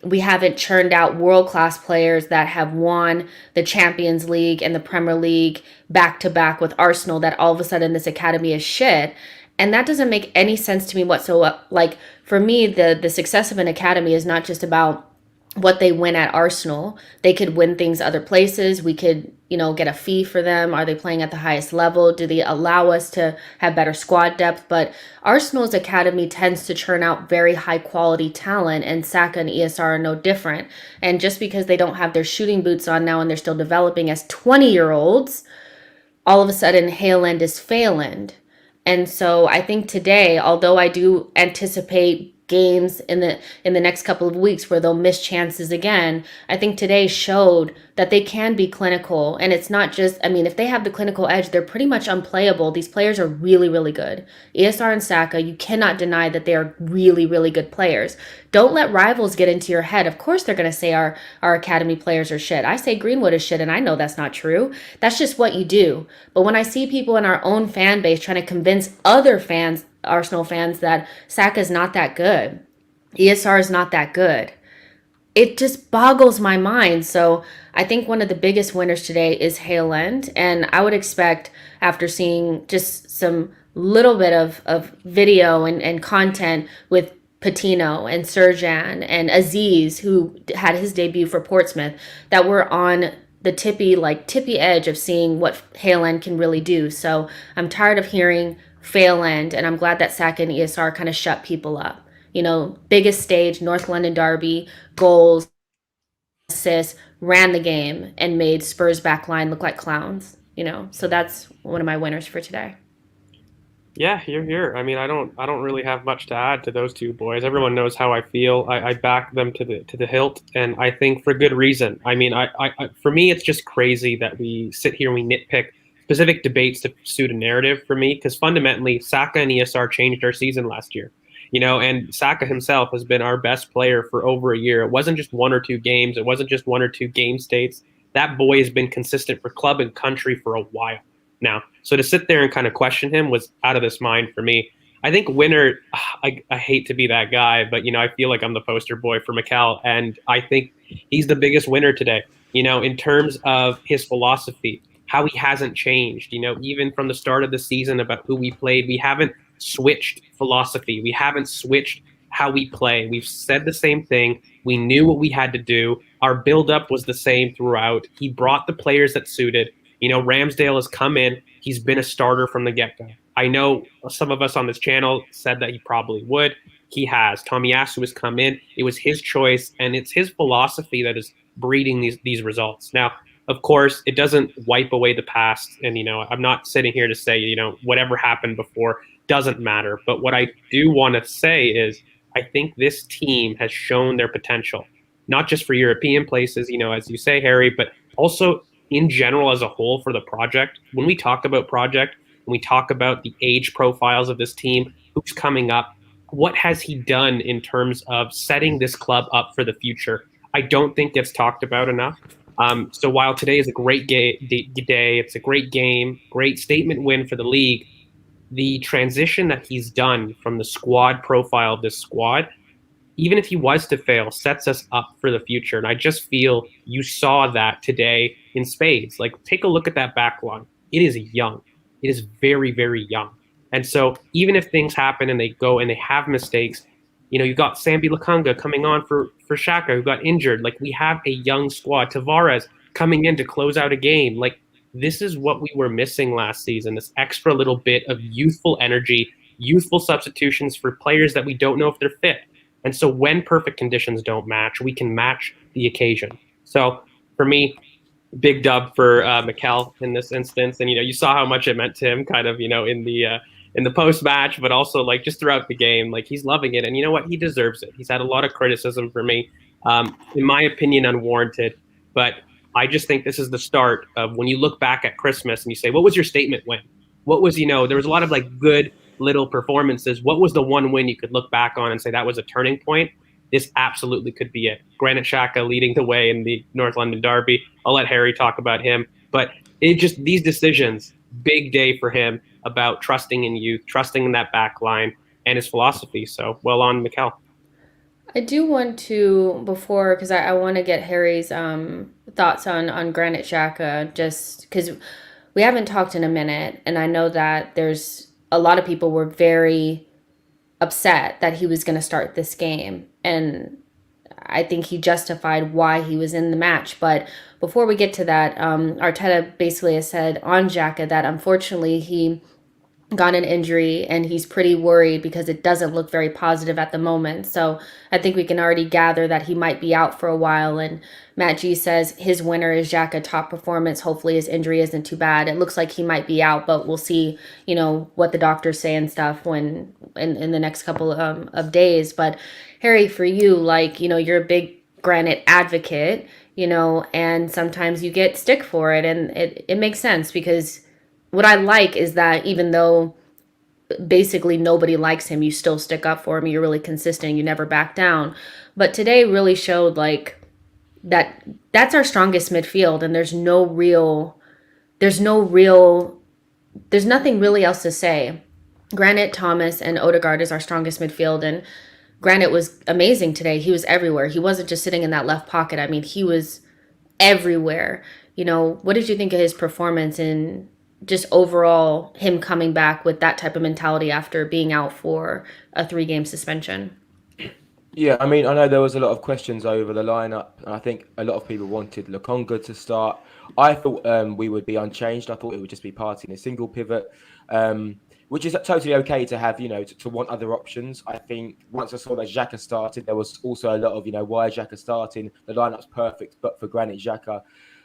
S1: we haven't churned out world-class players that have won the Champions League and the Premier League back-to-back with Arsenal, that all of a sudden this academy is shit. And that doesn't make any sense to me whatsoever. Like, for me, the success of an academy is not just about what they win at Arsenal. They could win things other places. We could, get a fee for them. Are they playing at the highest level? Do they allow us to have better squad depth? But Arsenal's academy tends to churn out very high quality talent, and Saka and ESR are no different. And just because they don't have their shooting boots on now and they're still developing as 20-year-olds, all of a sudden Haaland is failing. And so I think today, although I do anticipate games in the next couple of weeks where they'll miss chances again, I think today showed that they can be clinical. And it's not just, if they have the clinical edge, they're pretty much unplayable. These players are really, really good. ESR and Saka, you cannot deny that they are really, really good players. Don't let rivals get into your head. Of course they're going to say our academy players are shit. I say Greenwood is shit, and I know that's not true. That's just what you do. But when I see people in our own fan base trying to convince other fans, Arsenal fans, that Saka is not that good, ESR is not that good, it just boggles my mind. So I think one of the biggest winners today is Haaland, and I would expect, after seeing just some little bit of video and content with Patino and Serjan and Aziz, who had his debut for Portsmouth, that we're on the tippy edge of seeing what Haaland can really do. So I'm tired of hearing fail end, and I'm glad that Saka and ESR kind of shut people up. Biggest stage, North London derby, goals, assists, ran the game, and made Spurs backline look like clowns. So that's one of my winners for today.
S2: Yeah, you're here. I don't really have much to add to those two boys. Everyone knows how I feel. I back them to the hilt, and I think for good reason. For me, it's just crazy that we sit here and we nitpick specific debates to suit a narrative for me, because fundamentally, Saka and ESR changed our season last year. And Saka himself has been our best player for over a year. It wasn't just one or two games. It wasn't just one or two game states. That boy has been consistent for club and country for a while now. So to sit there and kind of question him was out of this mind for me. I think winner, I hate to be that guy, but, I feel like I'm the poster boy for Mikel, and I think he's the biggest winner today, in terms of his philosophy, how he hasn't changed, even from the start of the season about who we played. We haven't switched philosophy. We haven't switched how we play. We've said the same thing. We knew what we had to do. Our build-up was the same throughout. He brought the players that suited. Ramsdale has come in. He's been a starter from the get-go. I know some of us on this channel said that he probably would. He has. Tomiyasu has come in. It was his choice, and it's his philosophy that is breeding these results. Now, of course, it doesn't wipe away the past. And, I'm not sitting here to say, whatever happened before doesn't matter. But what I do want to say is I think this team has shown their potential, not just for European places, as you say, Harry, but also in general as a whole for the project. When we talk about project, when we talk about the age profiles of this team, who's coming up, what has he done in terms of setting this club up for the future? I don't think gets talked about enough. So while today is a great day, it's a great game, great statement win for the league, the transition that he's done from the squad profile of this squad, even if he was to fail, sets us up for the future. And I just feel you saw that today in spades. Like, take a look at that back line. It is young. It is very, very young. And so even if things happen and they go and they have mistakes, you got Sambi Lokonga coming on for Xhaka, who got injured. Like, we have a young squad. Tavares coming in to close out a game. Like, this is what we were missing last season, this extra little bit of youthful energy, youthful substitutions for players that we don't know if they're fit. And so when perfect conditions don't match, we can match the occasion. So for me, big dub for Mikel in this instance. And, you saw how much it meant to him kind of, in the post-match, but also like just throughout the game, like he's loving it. And you know what? He deserves it. He's had a lot of criticism for me, in my opinion, unwarranted. But I just think this is the start of when you look back at Christmas and you say, what was your statement win? What was, there was a lot of like good little performances. What was the one win you could look back on and say that was a turning point? This absolutely could be it. Granit Xhaka leading the way in the North London derby. I'll let Harry talk about him. But it just, these decisions, big day for him about trusting in youth, trusting in that back line and his philosophy. So well on Mikel.
S1: I do want to, before, because I want to get Harry's thoughts on Granit Xhaka, just because we haven't talked in a minute, and I know that there's a lot of people were very upset that he was going to start this game, and I think he justified why he was in the match. But before we get to that, Arteta basically has said on Xhaka that unfortunately he got an injury and he's pretty worried because it doesn't look very positive at the moment. So I think we can already gather that he might be out for a while. And Matt G says his winner is Xhaka, top performance. Hopefully his injury isn't too bad. It looks like he might be out, but we'll see, what the doctors say and stuff when in the next couple of days. But Harry, for you, you're a big Granit advocate, and sometimes you get stick for it. And it makes sense because what I like is that even though basically nobody likes him, you still stick up for him. You're really consistent. You never back down. But today really showed that's our strongest midfield, and there's nothing really else to say. Granit, Thomas, and Odegaard is our strongest midfield, and Granit was amazing today. He was everywhere. He wasn't just sitting in that left pocket. I mean, he was everywhere. What did you think of his performance in just overall him coming back with that type of mentality after being out for a 3-game suspension?
S3: Yeah, I mean, I know there was a lot of questions over the lineup, and I think a lot of people wanted Lokonga to start. I thought we would be unchanged. I thought it would just be Partey in a single pivot, which is totally okay to have, to want other options. I think once I saw that Xhaka started, there was also a lot of, why Xhaka starting? The lineup's perfect, but for Granit Xhaka.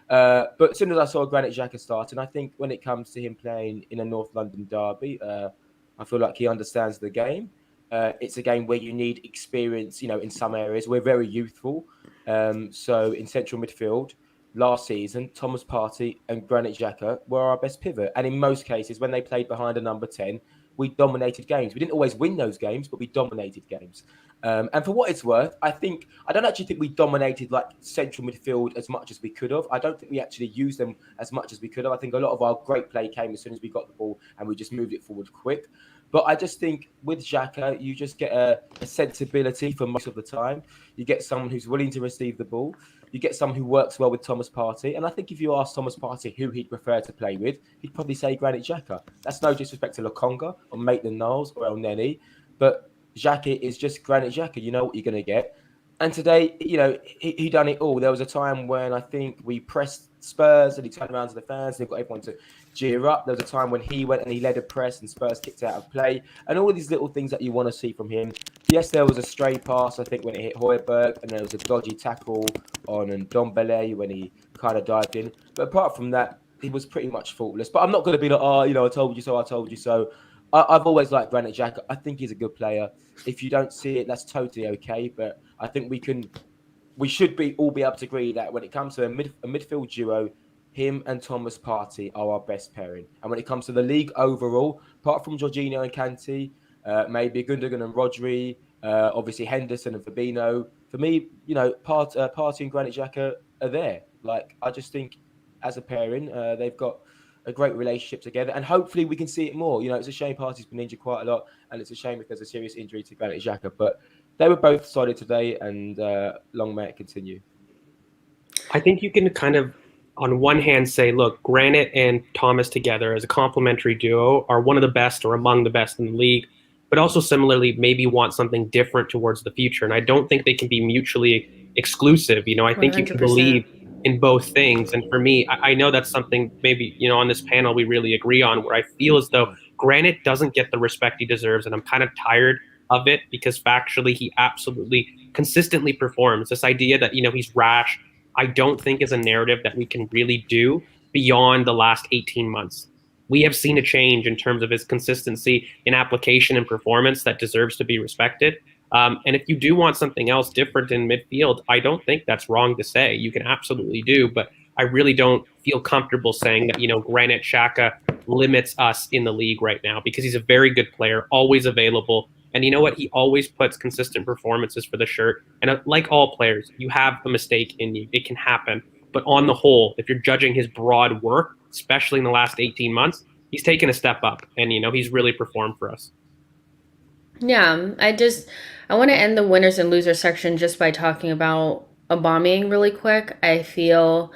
S3: But as soon as I saw Granit Xhaka starting, I think when it comes to him playing in a North London derby, I feel like he understands the game. It's a game where you need experience, in some areas. We're very youthful. So in central midfield, last season, Thomas Partey and Granit Xhaka were our best pivot. And in most cases, when they played behind a number 10, we dominated games. We didn't always win those games, but we dominated games. And for what it's worth, I don't actually think we dominated central midfield as much as we could have. I don't think we actually used them as much as we could have. I think a lot of our great play came as soon as we got the ball and we just moved it forward quick. But I just think with Xhaka, you just get a sensibility for most of the time. You get someone who's willing to receive the ball. You get someone who works well with Thomas Partey. And I think if you ask Thomas Partey who he'd prefer to play with, he'd probably say Granit Xhaka. That's no disrespect to Lokonga or Maitland-Niles or El Neni. But Xhaka is just Granit Xhaka. You know what you're going to get. And today, he done it all. There was a time when I think we pressed Spurs and he turned around to the fans and he got everyone to cheer up. There was a time when he went and he led a press and Spurs kicked out of play. And all of these little things that you want to see from him. Yes, there was a stray pass, I think, when it hit Højbjerg, and there was a dodgy tackle on Ndombele when he kind of dived in. But apart from that, he was pretty much faultless. But I'm not going to be like, I told you so, I told you so. I've always liked Granit Xhaka. I think he's a good player. If you don't see it, that's totally okay. But I think we should all be able to agree that when it comes to a midfield duo, him and Thomas Partey are our best pairing. And when it comes to the league overall, apart from Jorginho and Kante, maybe Gundogan and Rodri, obviously Henderson and Fabinho. For me, Partey and Granit Xhaka are there. Like, I just think as a pairing, they've got a great relationship together, and hopefully we can see it more. It's a shame Partey's been injured quite a lot, and it's a shame if there's a serious injury to Granit Xhaka. But they were both solid today, and long may it continue.
S2: I think you can kind of, on one hand, say, look, Granit and Thomas together as a complementary duo are one of the best or among the best in the league, but also similarly maybe want something different towards the future. And I don't think they can be mutually exclusive. I think
S1: 100%.
S2: you can believe in both things. And for me, I know that's something maybe, on this panel we really agree on, where I feel as though Granit doesn't get the respect he deserves. And I'm kind of tired of it because factually he absolutely consistently performs. This idea that, he's rash, I don't think is a narrative that we can really do beyond the last 18 months. We have seen a change in terms of his consistency in application and performance that deserves to be respected. And if you do want something else different in midfield, I don't think that's wrong to say. You can absolutely do, but I really don't feel comfortable saying that, Granit Xhaka limits us in the league right now, because he's a very good player, always available. And you know what? He always puts consistent performances for the shirt. And like all players, you have a mistake in you. It can happen. But on the whole, if you're judging his broad work, especially in the last 18 months, he's taken a step up. And, he's really performed for us.
S1: Yeah, I want to end the winners and losers section just by talking about Aubameyang really quick. I feel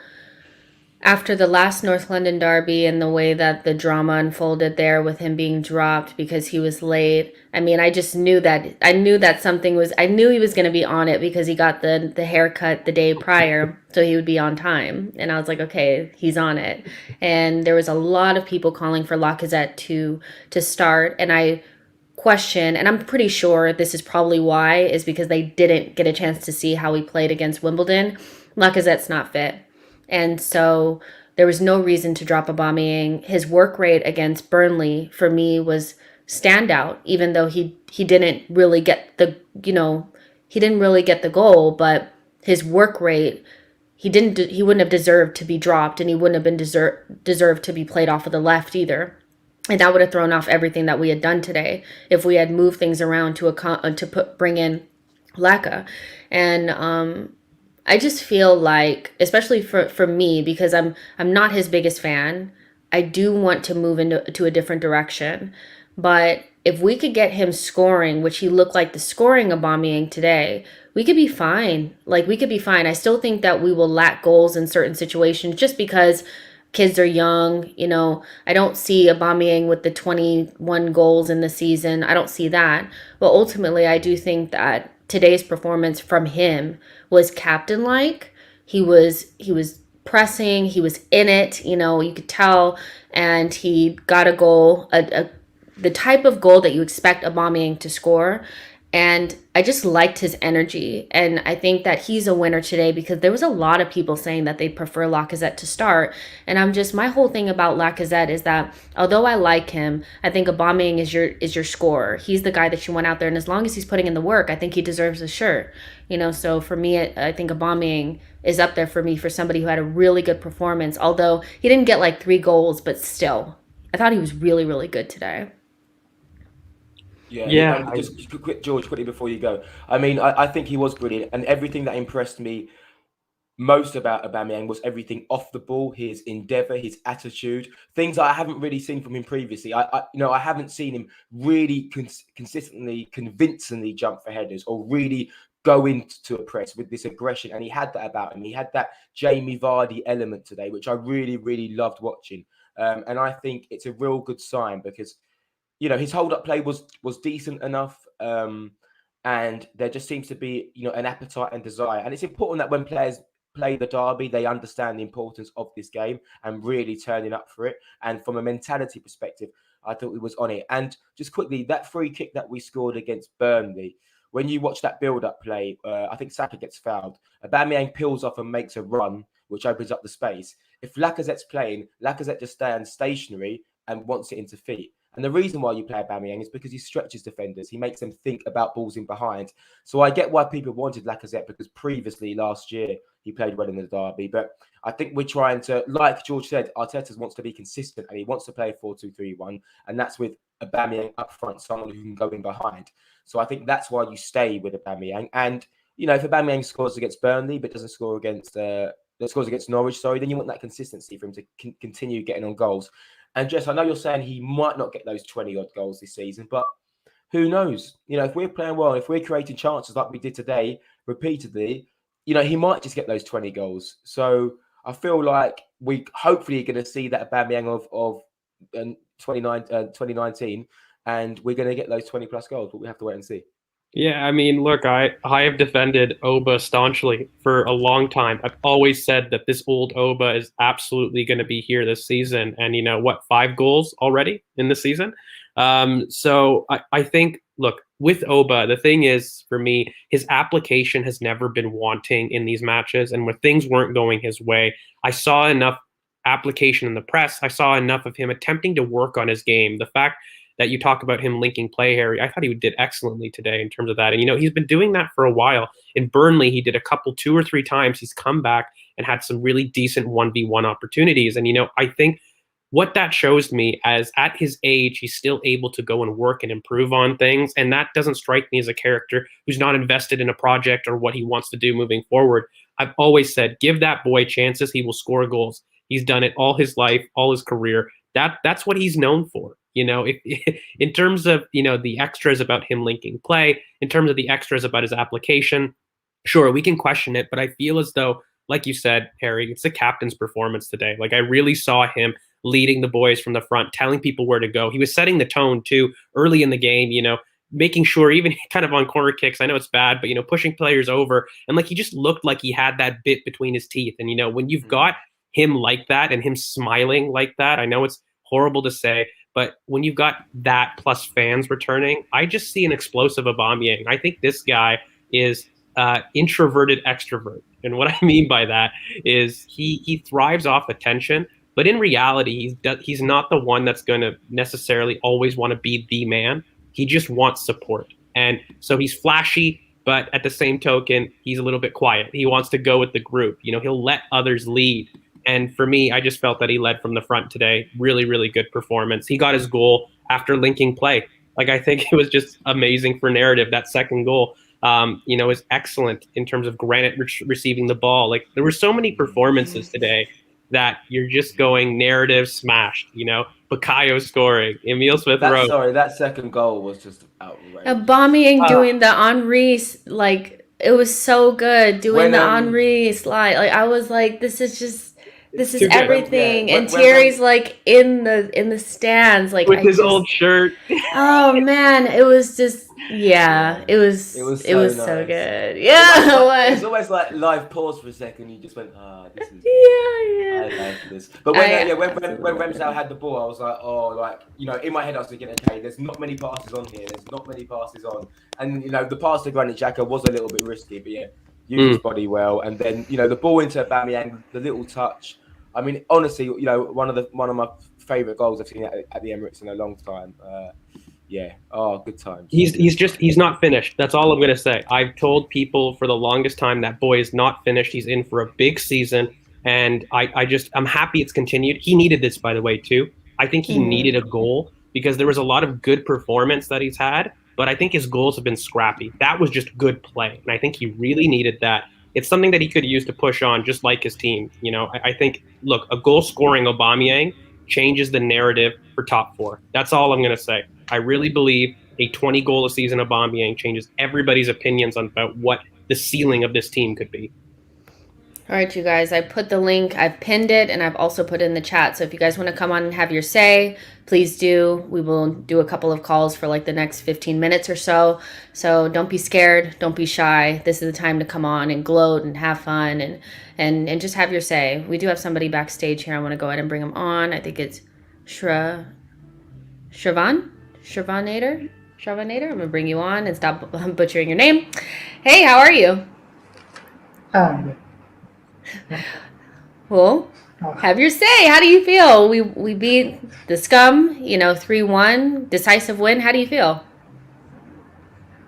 S1: after the last North London derby and the way that the drama unfolded there with him being dropped because he was late, I mean, I knew he was going to be on it because he got the haircut the day prior, so he would be on time. And I was like, okay, he's on it. And there was a lot of people calling for Lacazette to start, and I question, and I'm pretty sure this is probably why, is because they didn't get a chance to see how he played against Wimbledon. Lacazette's not fit. And so there was no reason to drop Aubameyang. His work rate against Burnley for me was standout, even though he didn't really get the goal, but his work rate, he wouldn't have deserved to be dropped, and he wouldn't have been deserved to be played off of the left either. And that would have thrown off everything that we had done today if we had moved things around to bring in Laka. And I just feel like, especially for me, because I'm not his biggest fan, I do want to move into a different direction. But if we could get him scoring, which he looked like the scoring Aubameyang today, we could be fine. I still think that we will lack goals in certain situations just because kids are young. I don't see Aubameyang with the 21 goals in the season. I don't see that. But ultimately, I do think that today's performance from him was captain-like. He was pressing. He was in it. You could tell. And he got a goal, the type of goal that you expect Aubameyang to score. And I just liked his energy. And I think that he's a winner today because there was a lot of people saying that they prefer Lacazette to start. And my whole thing about Lacazette is that although I like him, I think Aubameyang is your scorer. He's the guy that you want out there. And as long as he's putting in the work, I think he deserves a shirt. So for me, I think Aubameyang is up there for me for somebody who had a really good performance. Although he didn't get like 3 goals, but still, I thought he was really, really good today.
S3: Yeah. Just quick, George, quickly before you go. I mean, I think he was brilliant, and everything that impressed me most about Aubameyang was everything off the ball, his endeavour, his attitude, things I haven't really seen from him previously. I haven't seen him really consistently, convincingly jump for headers or really go into a press with this aggression, and he had that about him. He had that Jamie Vardy element today, which I really, really loved watching. And I think it's a real good sign because his hold-up play was decent enough. And there just seems to be, an appetite and desire. And it's important that when players play the derby, they understand the importance of this game and really turning up for it. And from a mentality perspective, I thought it was on it. And just quickly, that free kick that we scored against Burnley, when you watch that build-up play, I think Saka gets fouled. Aubameyang peels off and makes a run, which opens up the space. If Lacazette's playing, Lacazette just stands stationary and wants it into feet. And the reason why you play Aubameyang is because he stretches defenders. He makes them think about balls in behind. So I get why people wanted Lacazette, because previously last year he played well in the derby. But I think we're trying to, like George said, Arteta wants to be consistent and he wants to play 4-2-3-1. And that's with Aubameyang up front, someone who can go in behind. So I think that's why you stay with Aubameyang. And, if Aubameyang scores against Burnley but doesn't score against Norwich, then you want that consistency for him to continue getting on goals. And Jess, I know you're saying he might not get those 20-odd goals this season, but who knows? If we're playing well, if we're creating chances like we did today repeatedly, he might just get those 20 goals. So I feel like we hopefully are going to see that Aubameyang of 2019, and we're going to get those 20-plus goals, but we have to wait and see.
S2: Yeah, I mean, look, I have defended Oba staunchly for a long time. I've always said that this old Oba is absolutely going to be here this season. And 5 goals already in the season? So I think, look, with Oba, the thing is, for me, his application has never been wanting in these matches. And when things weren't going his way, I saw enough application in the press. I saw enough of him attempting to work on his game. The fact that you talk about him linking play, Harry, I thought he did excellently today in terms of that. And, he's been doing that for a while. In Burnley, he did a couple, 2 or 3 times. He's come back and had some really decent 1v1 opportunities. And, I think what that shows me as at his age, he's still able to go and work and improve on things. And that doesn't strike me as a character who's not invested in a project or what he wants to do moving forward. I've always said, give that boy chances. He will score goals. He's done it all his life, all his career. That's what he's known for. If in terms of, the extras about him linking play, in terms of the extras about his application, sure, we can question it, but I feel as though, like you said, Harry, it's the captain's performance today. Like, I really saw him leading the boys from the front, telling people where to go. He was setting the tone too early in the game, making sure, even kind of on corner kicks, I know it's bad, but, pushing players over. And like, he just looked like he had that bit between his teeth. And, when you've got him like that and him smiling like that, I know it's horrible to say, but when you've got that plus fans returning, I just see an explosive Aubameyang. I think this guy is introverted extrovert. And what I mean by that is he thrives off attention, but in reality, he's not the one that's going to necessarily always want to be the man. He just wants support. And so he's flashy, but at the same token, he's a little bit quiet. He wants to go with the group. He'll let others lead. And for me, I just felt that he led from the front today. Really, really good performance. He got his goal after linking play. Like, I think it was just amazing for narrative. That second goal, is excellent in terms of Granit receiving the ball. Like, there were so many performances today that you're just going narrative smashed. Bukayo scoring, Emil Smith-Rowe.
S3: Sorry, that second goal was just outrageous.
S1: Aubameyang doing the Henry, like, it was so good doing the Henry slide. Like, I was like, this is everything. And Thierry's like in the stands, like
S2: with his old shirt.
S1: Oh man, it was just it was so good. Yeah,
S3: it's almost like live pause for a second. You just went, this is
S1: yeah.
S3: I like this. But when Ramsdale had the ball, I was like, in my head I was thinking, okay, there's not many passes on here. There's not many passes on, and the pass to Granit Xhaka was a little bit risky, but used his body well, and then the ball into Aubameyang, the little touch. I mean, honestly, one of my favourite goals I've seen at the Emirates in a long time. Good times.
S2: He's not finished. That's all I'm going to say. I've told people for the longest time that boy is not finished. He's in for a big season, and I'm happy it's continued. He needed this, by the way, too. I think he needed a goal because there was a lot of good performance that he's had, but I think his goals have been scrappy. That was just good play, and I think he really needed that. It's something that he could use to push on, just like his team. I think, look, a goal-scoring Aubameyang changes the narrative for top 4. That's all I'm going to say. I really believe a 20-goal-a-season Aubameyang changes everybody's opinions about what the ceiling of this team could be.
S1: All right, you guys, I put the link, I've pinned it, and I've also put it in the chat. So if you guys want to come on and have your say, please do. We will do a couple of calls for like the next 15 minutes or so. So don't be scared, don't be shy. This is the time to come on and gloat and have fun and just have your say. We do have somebody backstage here. I want to go ahead and bring them on. I think it's Shravanator. I'm gonna bring you on and stop butchering your name. Hey, how are you? Well, have your say. How do you feel? We beat the scum, 3-1, decisive win. How do you feel?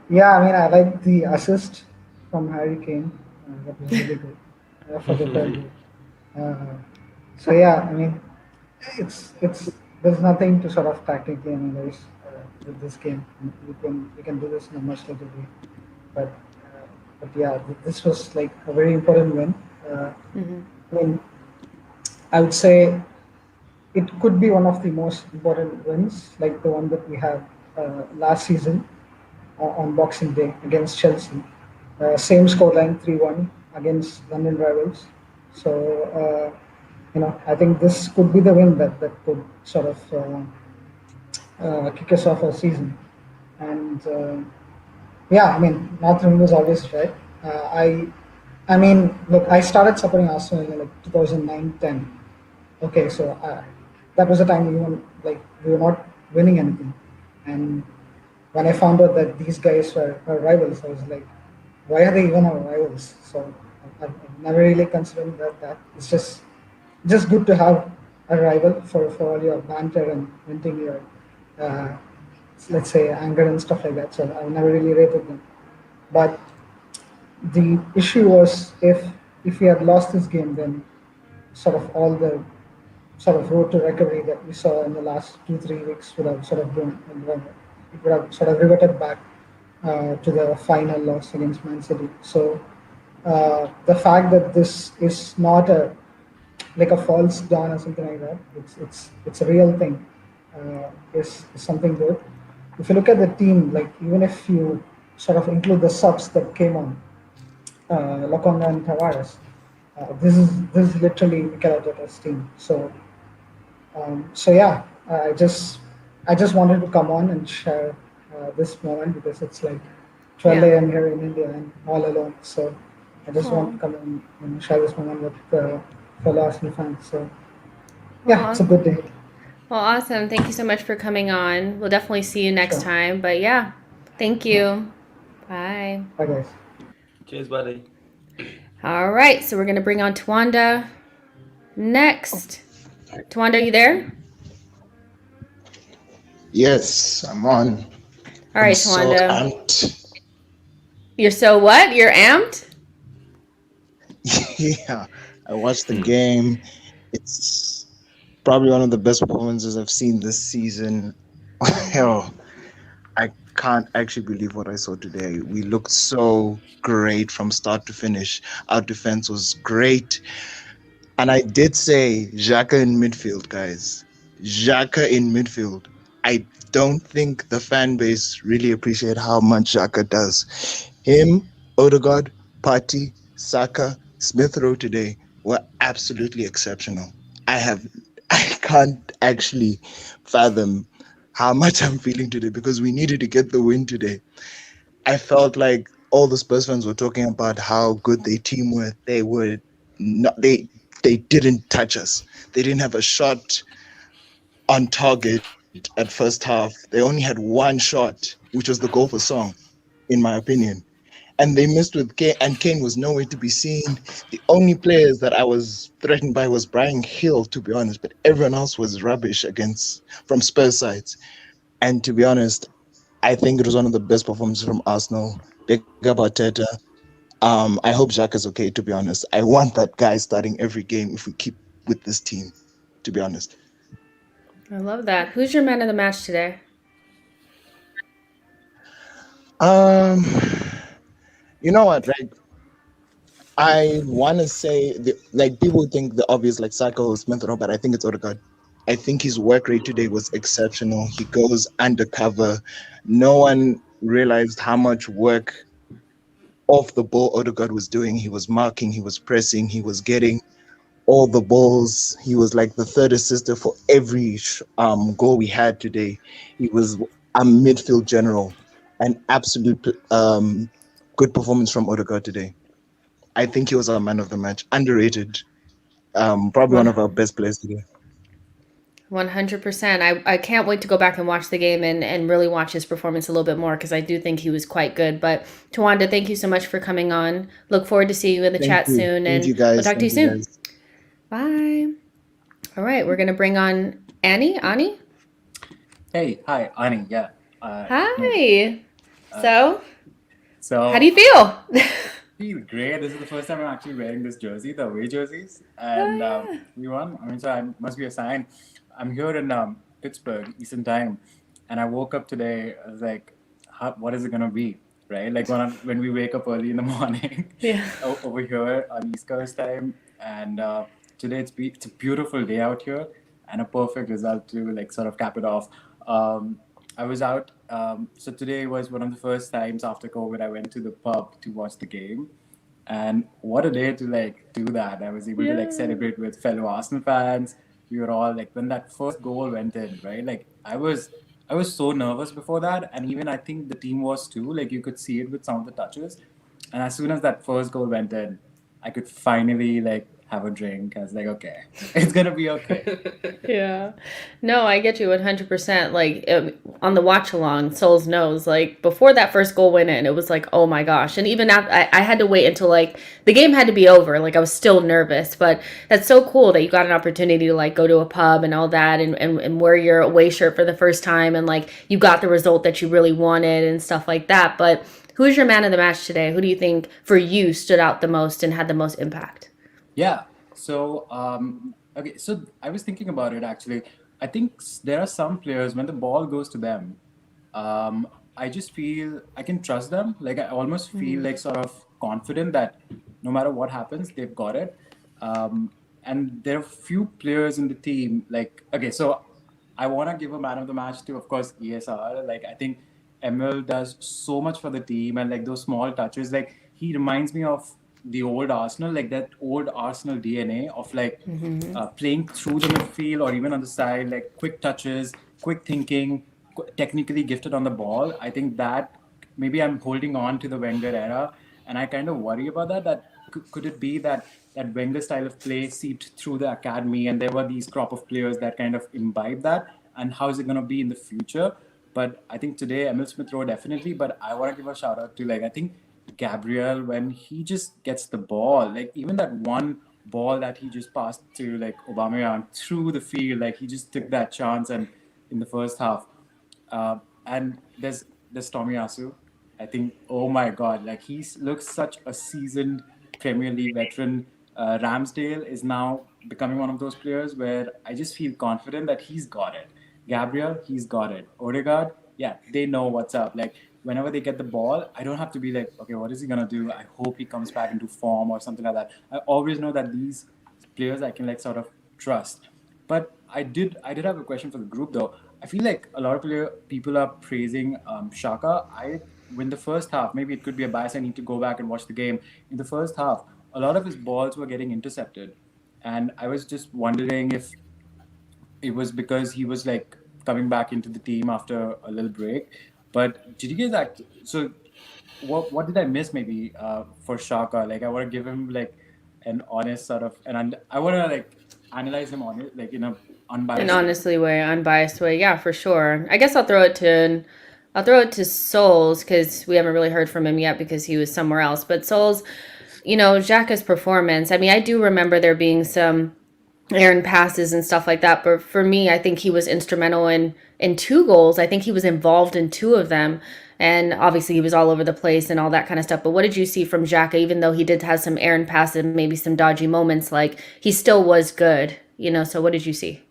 S4: Yeah, I mean, I like the assist from Harry Kane. That was really good for the third goal. So yeah, I mean, it's there's nothing to sort of tactically analyze with this game. We can do this in a much later way, but yeah, this was like a very important win. I mean, I would say it could be one of the most important wins, like the one that we had last season on Boxing Day against Chelsea. Same scoreline, 3-1 against London rivals. So, I think this could be the win that could sort of kick us off our season. And yeah, I mean, Northern was always right. I mean, look, I started supporting Arsenal in like 2009-10. Okay, so that was a time we were not winning anything, and when I found out that these guys were our rivals, I was like, why are they even our rivals? So I've never really considered that. It's just good to have a rival for all your banter and venting your, let's say, anger and stuff like that. So I've never really rated them. But the issue was if we had lost this game, then sort of all the sort of road to recovery that we saw in the last 2-3 weeks would have sort of been, it would have sort of reverted back to the final loss against Man City. So the fact that this is not like a false dawn or something like that, it's a real thing, is something good. If you look at the team, like even if you sort of include the subs that came on, Lokonga and Tavares, this is literally Mikel Arteta's team. So yeah, I just wanted to come on and share this moment because it's like 12 a.m. here in India and all alone. So I just want to come in and share this moment with fellow Arsenal fans. So yeah, it's a good day.
S1: Well, awesome. Thank you so much for coming on. We'll definitely see you next time. But yeah, thank you. Bye.
S4: Bye, guys.
S3: Cheers, buddy.
S1: All right, so we're going to bring on Twanda next. Twanda, are you there?
S5: Yes, I'm on.
S1: All right, Twanda. So you're so what? You're amped?
S5: Yeah, I watched the game. It's probably one of the best performances I've seen this season. Hell, I can't actually believe what I saw today. We looked so great from start to finish. Our defense was great. And I did say Xhaka in midfield, guys. Xhaka in midfield. I don't think the fan base really appreciate how much Xhaka does. Him, Odegaard, Partey, Saka, Smith Rowe today were absolutely exceptional. I can't actually fathom how much I'm feeling today because we needed to get the win today. I felt like all the Spurs fans were talking about how good their team were. They didn't touch us. They didn't have a shot on target at first half. They only had one shot, which was the goal for Song, in my opinion. And they missed with Kane, and Kane was nowhere to be seen. The only players that I was threatened by was Brian Hill, to be honest, but everyone else was rubbish from Spurs sides. And to be honest, I think it was one of the best performances from Arsenal. Big up Arteta. I hope Xhaka is okay, to be honest. I want that guy starting every game if we keep with this team, to be honest.
S1: I love that. Who's your man of the match today?
S5: You know what, like, I want to say, people think the obvious, like Saka or Smith Rowe, but I think it's Odegaard. I think his work rate today was exceptional. He goes undercover. No one realized how much work off the ball Odegaard was doing. He was marking, he was pressing, he was getting all the balls. He was like the third assister for every goal we had today. He was a midfield general. An absolute good performance from Odegaard today. I think he was our man of the match. Underrated. Probably one of our best players today.
S1: 100%. I can't wait to go back and watch the game and really watch his performance a little bit more because I do think he was quite good. But Tawanda, thank you so much for coming on. Look forward to seeing you in the chat soon.
S5: Thank
S1: And
S5: you guys.
S1: we'll talk to you soon.
S5: Guys.
S1: Bye. All right, we're going to bring on Annie.
S6: Hey, hi, Ani. Yeah.
S1: Hi. So
S6: So
S1: how do you feel?
S6: feel great. This is the first time I'm actually wearing this jersey, the away jerseys, and we won. I mean, so I must be a sign. I'm here in Pittsburgh, Eastern Time, and I woke up today. I was like, what is it gonna be, right? Like when we wake up early in the morning,
S1: Yeah.
S6: over here on East Coast time, and today it's a beautiful day out here, and a perfect result to like sort of cap it off. I was out. So today was one of the first times after COVID I went to the pub to watch the game, and what a day to like do that. I was able to like celebrate with fellow Arsenal fans. We were all like, when that first goal went in, right? Like I was so nervous before that, and even I think the team was too. Like you could see it with some of the touches, and as soon as that first goal went in, I could finally like have a drink. I was like, okay, it's gonna be okay.
S1: Yeah. No, I get you 100%. Like on the watch along, Souls knows, like before that first goal went in, it was like, oh my gosh. And even after, I had to wait until like the game had to be over. Like I was still nervous, but that's so cool that you got an opportunity to like go to a pub and all that and wear your away shirt for the first time. And like you got the result that you really wanted and stuff like that. But who's your man of the match today? Who do you think for you stood out the most and had the most impact?
S6: Yeah. So, okay. So I was thinking about it actually. I think there are some players when the ball goes to them, I just feel I can trust them. Like I almost feel like sort of confident that no matter what happens, they've got it. And there are few players in the team. Like okay, so I want to give a man of the match to, of course, ESR. Like I think Emil does so much for the team, and like those small touches. Like he reminds me of the old Arsenal, like that old Arsenal DNA of like playing through the midfield or even on the side, like quick touches, quick thinking, technically gifted on the ball. I think that maybe I'm holding on to the Wenger era, and I kind of worry about that. That could it be that Wenger style of play seeped through the academy, and there were these crop of players that kind of imbibe that, and how is it going to be in the future? But I think today Emil Smith Rowe definitely. But I want to give a shout out to like I think Gabriel when he just gets the ball, like even that one ball that he just passed to like Aubameyang through the field, like he just took that chance and in the first half. And there's Tomiyasu. I think oh my god, like he looks such a seasoned Premier League veteran. Ramsdale is now becoming one of those players where I just feel confident that he's got it. Gabriel, he's got it. Odegaard, yeah, they know what's up. Like whenever they get the ball, I don't have to be like, okay, what is he gonna do? I hope he comes back into form or something like that. I always know that these players I can like sort of trust. But I did have a question for the group though. I feel like a lot of people are praising Xhaka. In the first half, maybe it could be a bias. I need to go back and watch the game. In the first half, a lot of his balls were getting intercepted, and I was just wondering if it was because he was like coming back into the team after a little break. But did you guys so what did I miss maybe for Shaka? Like I want to give him like an honest sort of and I want to like analyze him on it like in a unbiased
S1: unbiased way. Yeah, for sure. I guess I'll throw it to Souls because we haven't really heard from him yet because he was somewhere else. But Souls, Xhaka's performance. I mean, I do remember there being some errant passes and stuff like that. But for me, I think he was instrumental in 2 goals. I think he was involved in 2 of them. And obviously he was all over the place and all that kind of stuff. But what did you see from Xhaka, even though he did have some errant passes and maybe some dodgy moments, like he still was good, so what did you see?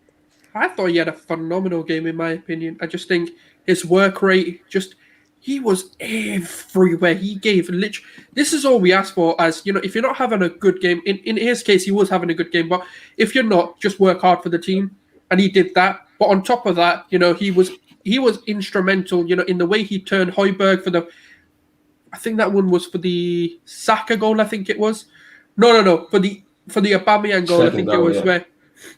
S7: I thought he had a phenomenal game in my opinion. I just think his work rate, he was everywhere. He gave this is all we ask for as, if you're not having a good game, in his case, he was having a good game, but if you're not, just work hard for the team. And he did that. But on top of that, he was instrumental, in the way he turned Højbjerg I think that one was for the Saka goal. I think it was. No. For the Aubameyang goal, I
S3: Second
S7: think it
S3: goal,
S7: was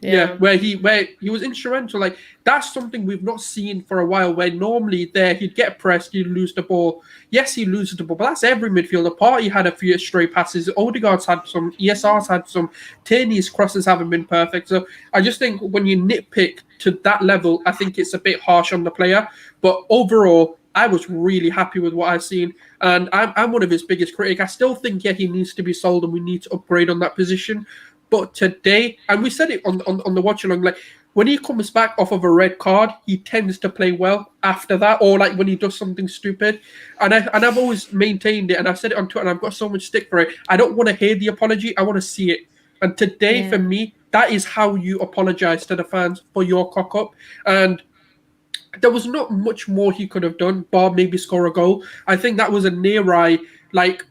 S3: yeah.
S7: where he was instrumental. Like that's something we've not seen for a while. Where normally he'd get pressed, he'd lose the ball. Yes, he loses the ball, but that's every midfielder. Party had a few stray passes. Odegaard's had some. ESR's had some. Tierney's crosses haven't been perfect. So I just think when you nitpick to that level, I think it's a bit harsh on the player. But overall, I was really happy with what I've seen. And I'm one of his biggest critics. I still think, he needs to be sold and we need to upgrade on that position. But today, and we said it on the watch along, like when he comes back off of a red card, he tends to play well after that, or like when he does something stupid. And I've always maintained it, and I've said it on Twitter, and I've got so much stick for it. I don't want to hear the apology, I want to see it. And today, for me, that is how you apologize to the fans for your cock up. And there was not much more he could have done, bar maybe score a goal. I think that was a near-eye, like,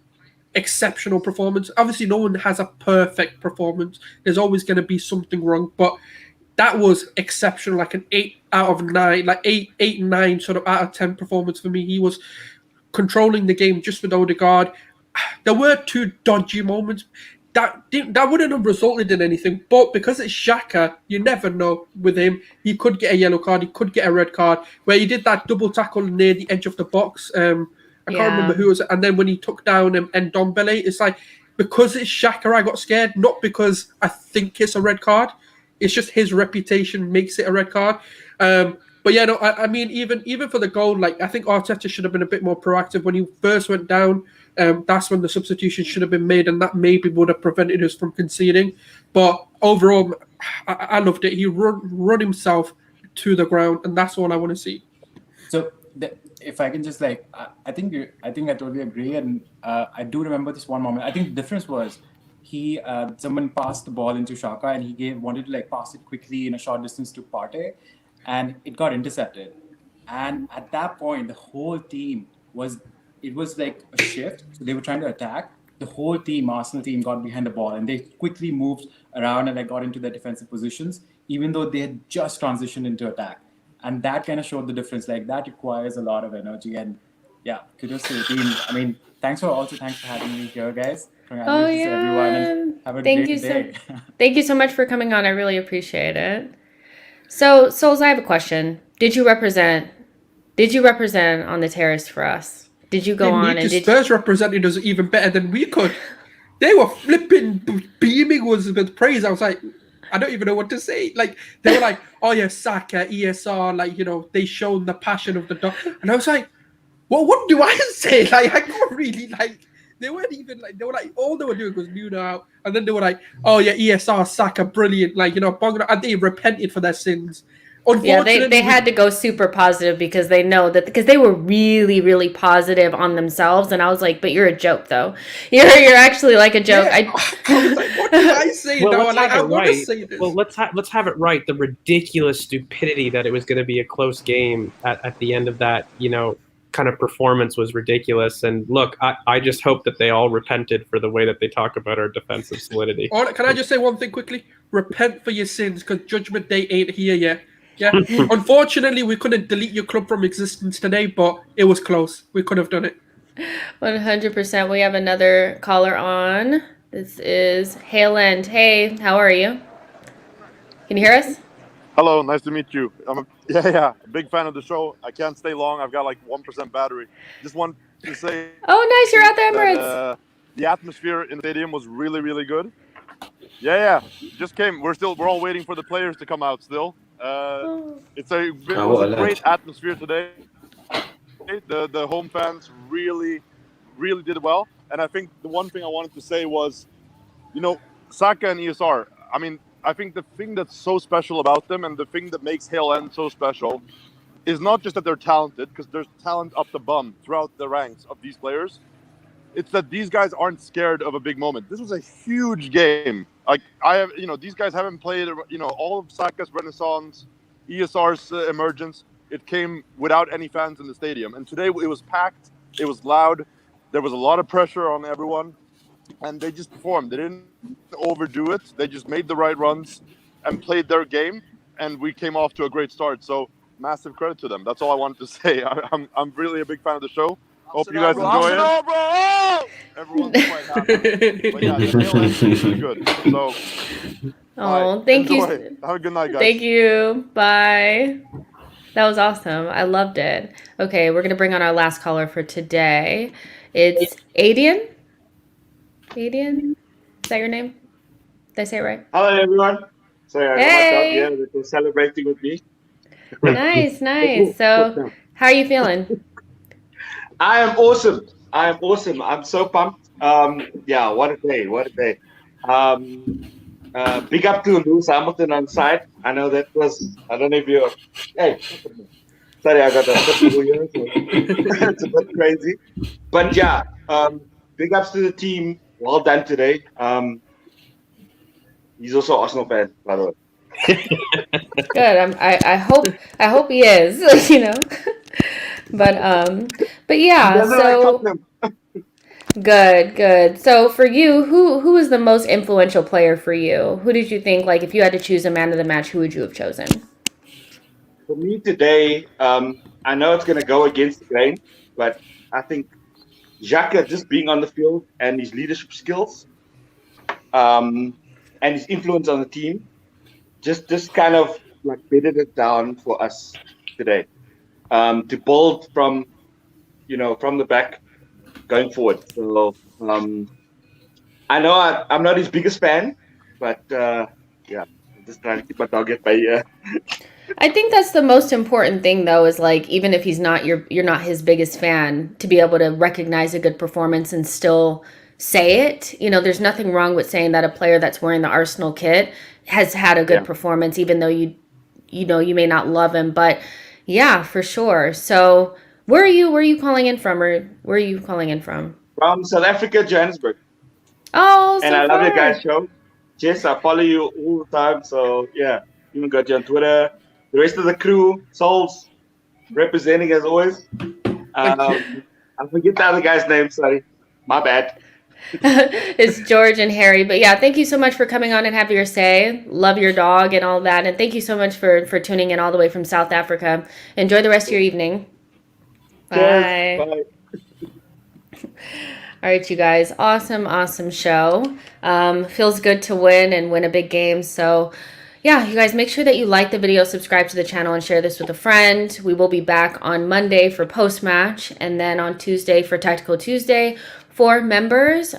S7: exceptional performance. Obviously, no one has a perfect performance. There's always going to be something wrong, but that was exceptional, like an 8 out of 9, like 8, 9 sort of out of 10 performance for me. He was controlling the game just with Odegaard. There were 2 dodgy moments. That wouldn't have resulted in anything, but because it's Xhaka, you never know with him. He could get a yellow card, he could get a red card, where he did that double tackle near the edge of the box. I can't remember who it was. And then when he took down Ndombele, it's like, because it's Xhaka, I got scared, not because I think it's a red card. It's just his reputation makes it a red card. But yeah, no, I mean, even for the goal, like I think Arteta should have been a bit more proactive when he first went down. That's when the substitution should have been made, and that maybe would have prevented us from conceding. But overall, I loved it. He run himself to the ground, and that's all I want to see.
S6: So if I can just I think I totally agree, and I do remember this one moment. I think the difference was someone passed the ball into Xhaka, and he wanted to pass it quickly in a short distance to Partey, and it got intercepted. And at that point, the whole team was like a shift. So they were trying to attack. The whole team, Arsenal team, got behind the ball, and they quickly moved around and got into their defensive positions, even though they had just transitioned into attack. And that kind of showed the difference. Like that requires a lot of energy. And yeah, kudos to the team. I mean, thanks for having me here, guys. Congratulations to everyone, and have a great day.
S1: Thank you so much for coming on. I really appreciate it. So, Souls, I have a question. Did you represent on the terrace for us? Did you go on and
S7: Spurs represented us even better than we could? They were flipping, beaming us with praise. I was like, I don't even know what to say. Like they were like, oh yeah, Saka, ESR, they showed the passion of the dog. And I was like, well, what do I say? Like I can't really they weren't even they were like, all they were doing was Nuno out, and then they were like, oh yeah, ESR, Saka, brilliant, and they repented for their sins.
S1: Yeah, they had to go super positive because they know that because they were really, really positive on themselves, and I was like, "But you're a joke, though. You're actually like a joke."
S7: Yeah. I was like, "What do I say?"
S2: Well,
S7: let's have it right.
S2: Well, let's have it right. The ridiculous stupidity that it was going to be a close game at the end of that, kind of performance was ridiculous. And look, I just hope that they all repented for the way that they talk about our defensive solidity.
S7: Can I just say one thing quickly? Repent for your sins, because Judgment Day ain't here yet. Yeah. Unfortunately, we couldn't delete your club from existence today, but it was close. We could have done it.
S1: 100%. We have another caller on. This is Hayland. Hey, how are you? Can you hear us?
S8: Hello, nice to meet you. I'm a big fan of the show. I can't stay long. I've got 1% battery. Just want to say.
S1: Oh, nice! You're at the Emirates.
S8: The atmosphere in the stadium was really, really good. Yeah. Just came. We're all waiting for the players to come out still. It was a great atmosphere today. The home fans really, really did well. And I think the one thing I wanted to say was, Saka and ESR. I mean, I think the thing that's so special about them and the thing that makes Hale End so special is not just that they're talented, because there's talent up the bum throughout the ranks of these players. It's that these guys aren't scared of a big moment. This was a huge game. These guys haven't played, all of Saka's renaissance, ESR's emergence. It came without any fans in the stadium. And today it was packed. It was loud. There was a lot of pressure on everyone. And they just performed. They didn't overdo it. They just made the right runs and played their game. And we came off to a great start. So massive credit to them. That's all I wanted to say. I'm really a big fan of the show. Hope you guys enjoy it. Bro! Everyone's quite happy. But yeah, it's really good. So,
S1: Oh, thank
S8: enjoy.
S1: you.
S8: Have a good night, guys.
S1: Thank you. Bye. That was awesome. I loved it. Okay, we're going to bring on our last caller for today. It's Adian. Adian? Is that your name? Did I say it right?
S9: Hello, everyone. Sorry, I got my dog here that was celebrating with me.
S1: Nice, nice. So, how are you feeling?
S9: I am awesome. I'm so pumped. Yeah, what a day. What a day. Big up to Lewis Hamilton on side. I know that was, I don't know if you're, hey, sorry, I got a foot here, so it's a bit crazy. But yeah, big ups to the team. Well done today. He's also an Arsenal fan, by the way.
S1: Good. I hope he is, you know. But yeah, so good. So for you, who was the most influential player for you? Who did you think, like, if you had to choose a man of the match, who would you have chosen?
S9: For me today, I know it's going to go against the grain, but I think Xhaka just being on the field and his leadership skills, and his influence on the team, just kind of like bedded it down for us today. To build from the back going forward. So I know I'm not his biggest fan, but yeah, I'm just trying to keep my dog at bay.
S1: I think that's the most important thing, though, is like, even if he's not you're not his biggest fan, to be able to recognize a good performance and still say it. You know, there's nothing wrong with saying that a player that's wearing the Arsenal kit has had a good performance, even though you may not love him. But yeah, for sure. So where are you calling in from, or where are you calling in from?
S9: From South Africa, Johannesburg.
S1: Oh, so
S9: and I love your
S1: far.
S9: guys' show. Jess, I follow you all the time. So yeah, even got you on Twitter. The rest of the crew, Souls, representing as always. I forget the other guy's name. Sorry, my bad.
S1: It's George and Harry. But yeah, thank you so much for coming on and having your say. Love your dog and all that. And thank you so much for tuning in all the way from South Africa. Enjoy the rest of your evening. Bye.
S9: Cheers. Bye.
S1: All right, you guys. Awesome show. Feels good to win a big game. So yeah, you guys, make sure that you like the video, subscribe to the channel, and share this with a friend. We will be back on Monday for post-match, and then on Tuesday for Tactical Tuesday for members,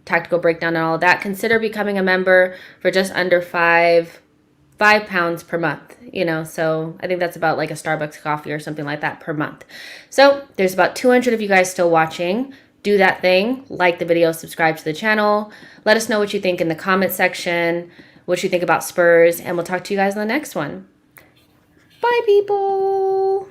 S1: tactical breakdown and all of that. Consider becoming a member for just under £5 per month, you know, so I think that's about like a Starbucks coffee or something like that per month. So there's about 200 of you guys still watching. Do that thing, like the video, subscribe to the channel. Let us know what you think in the comment section, what you think about Spurs, and we'll talk to you guys in the next one. Bye, people.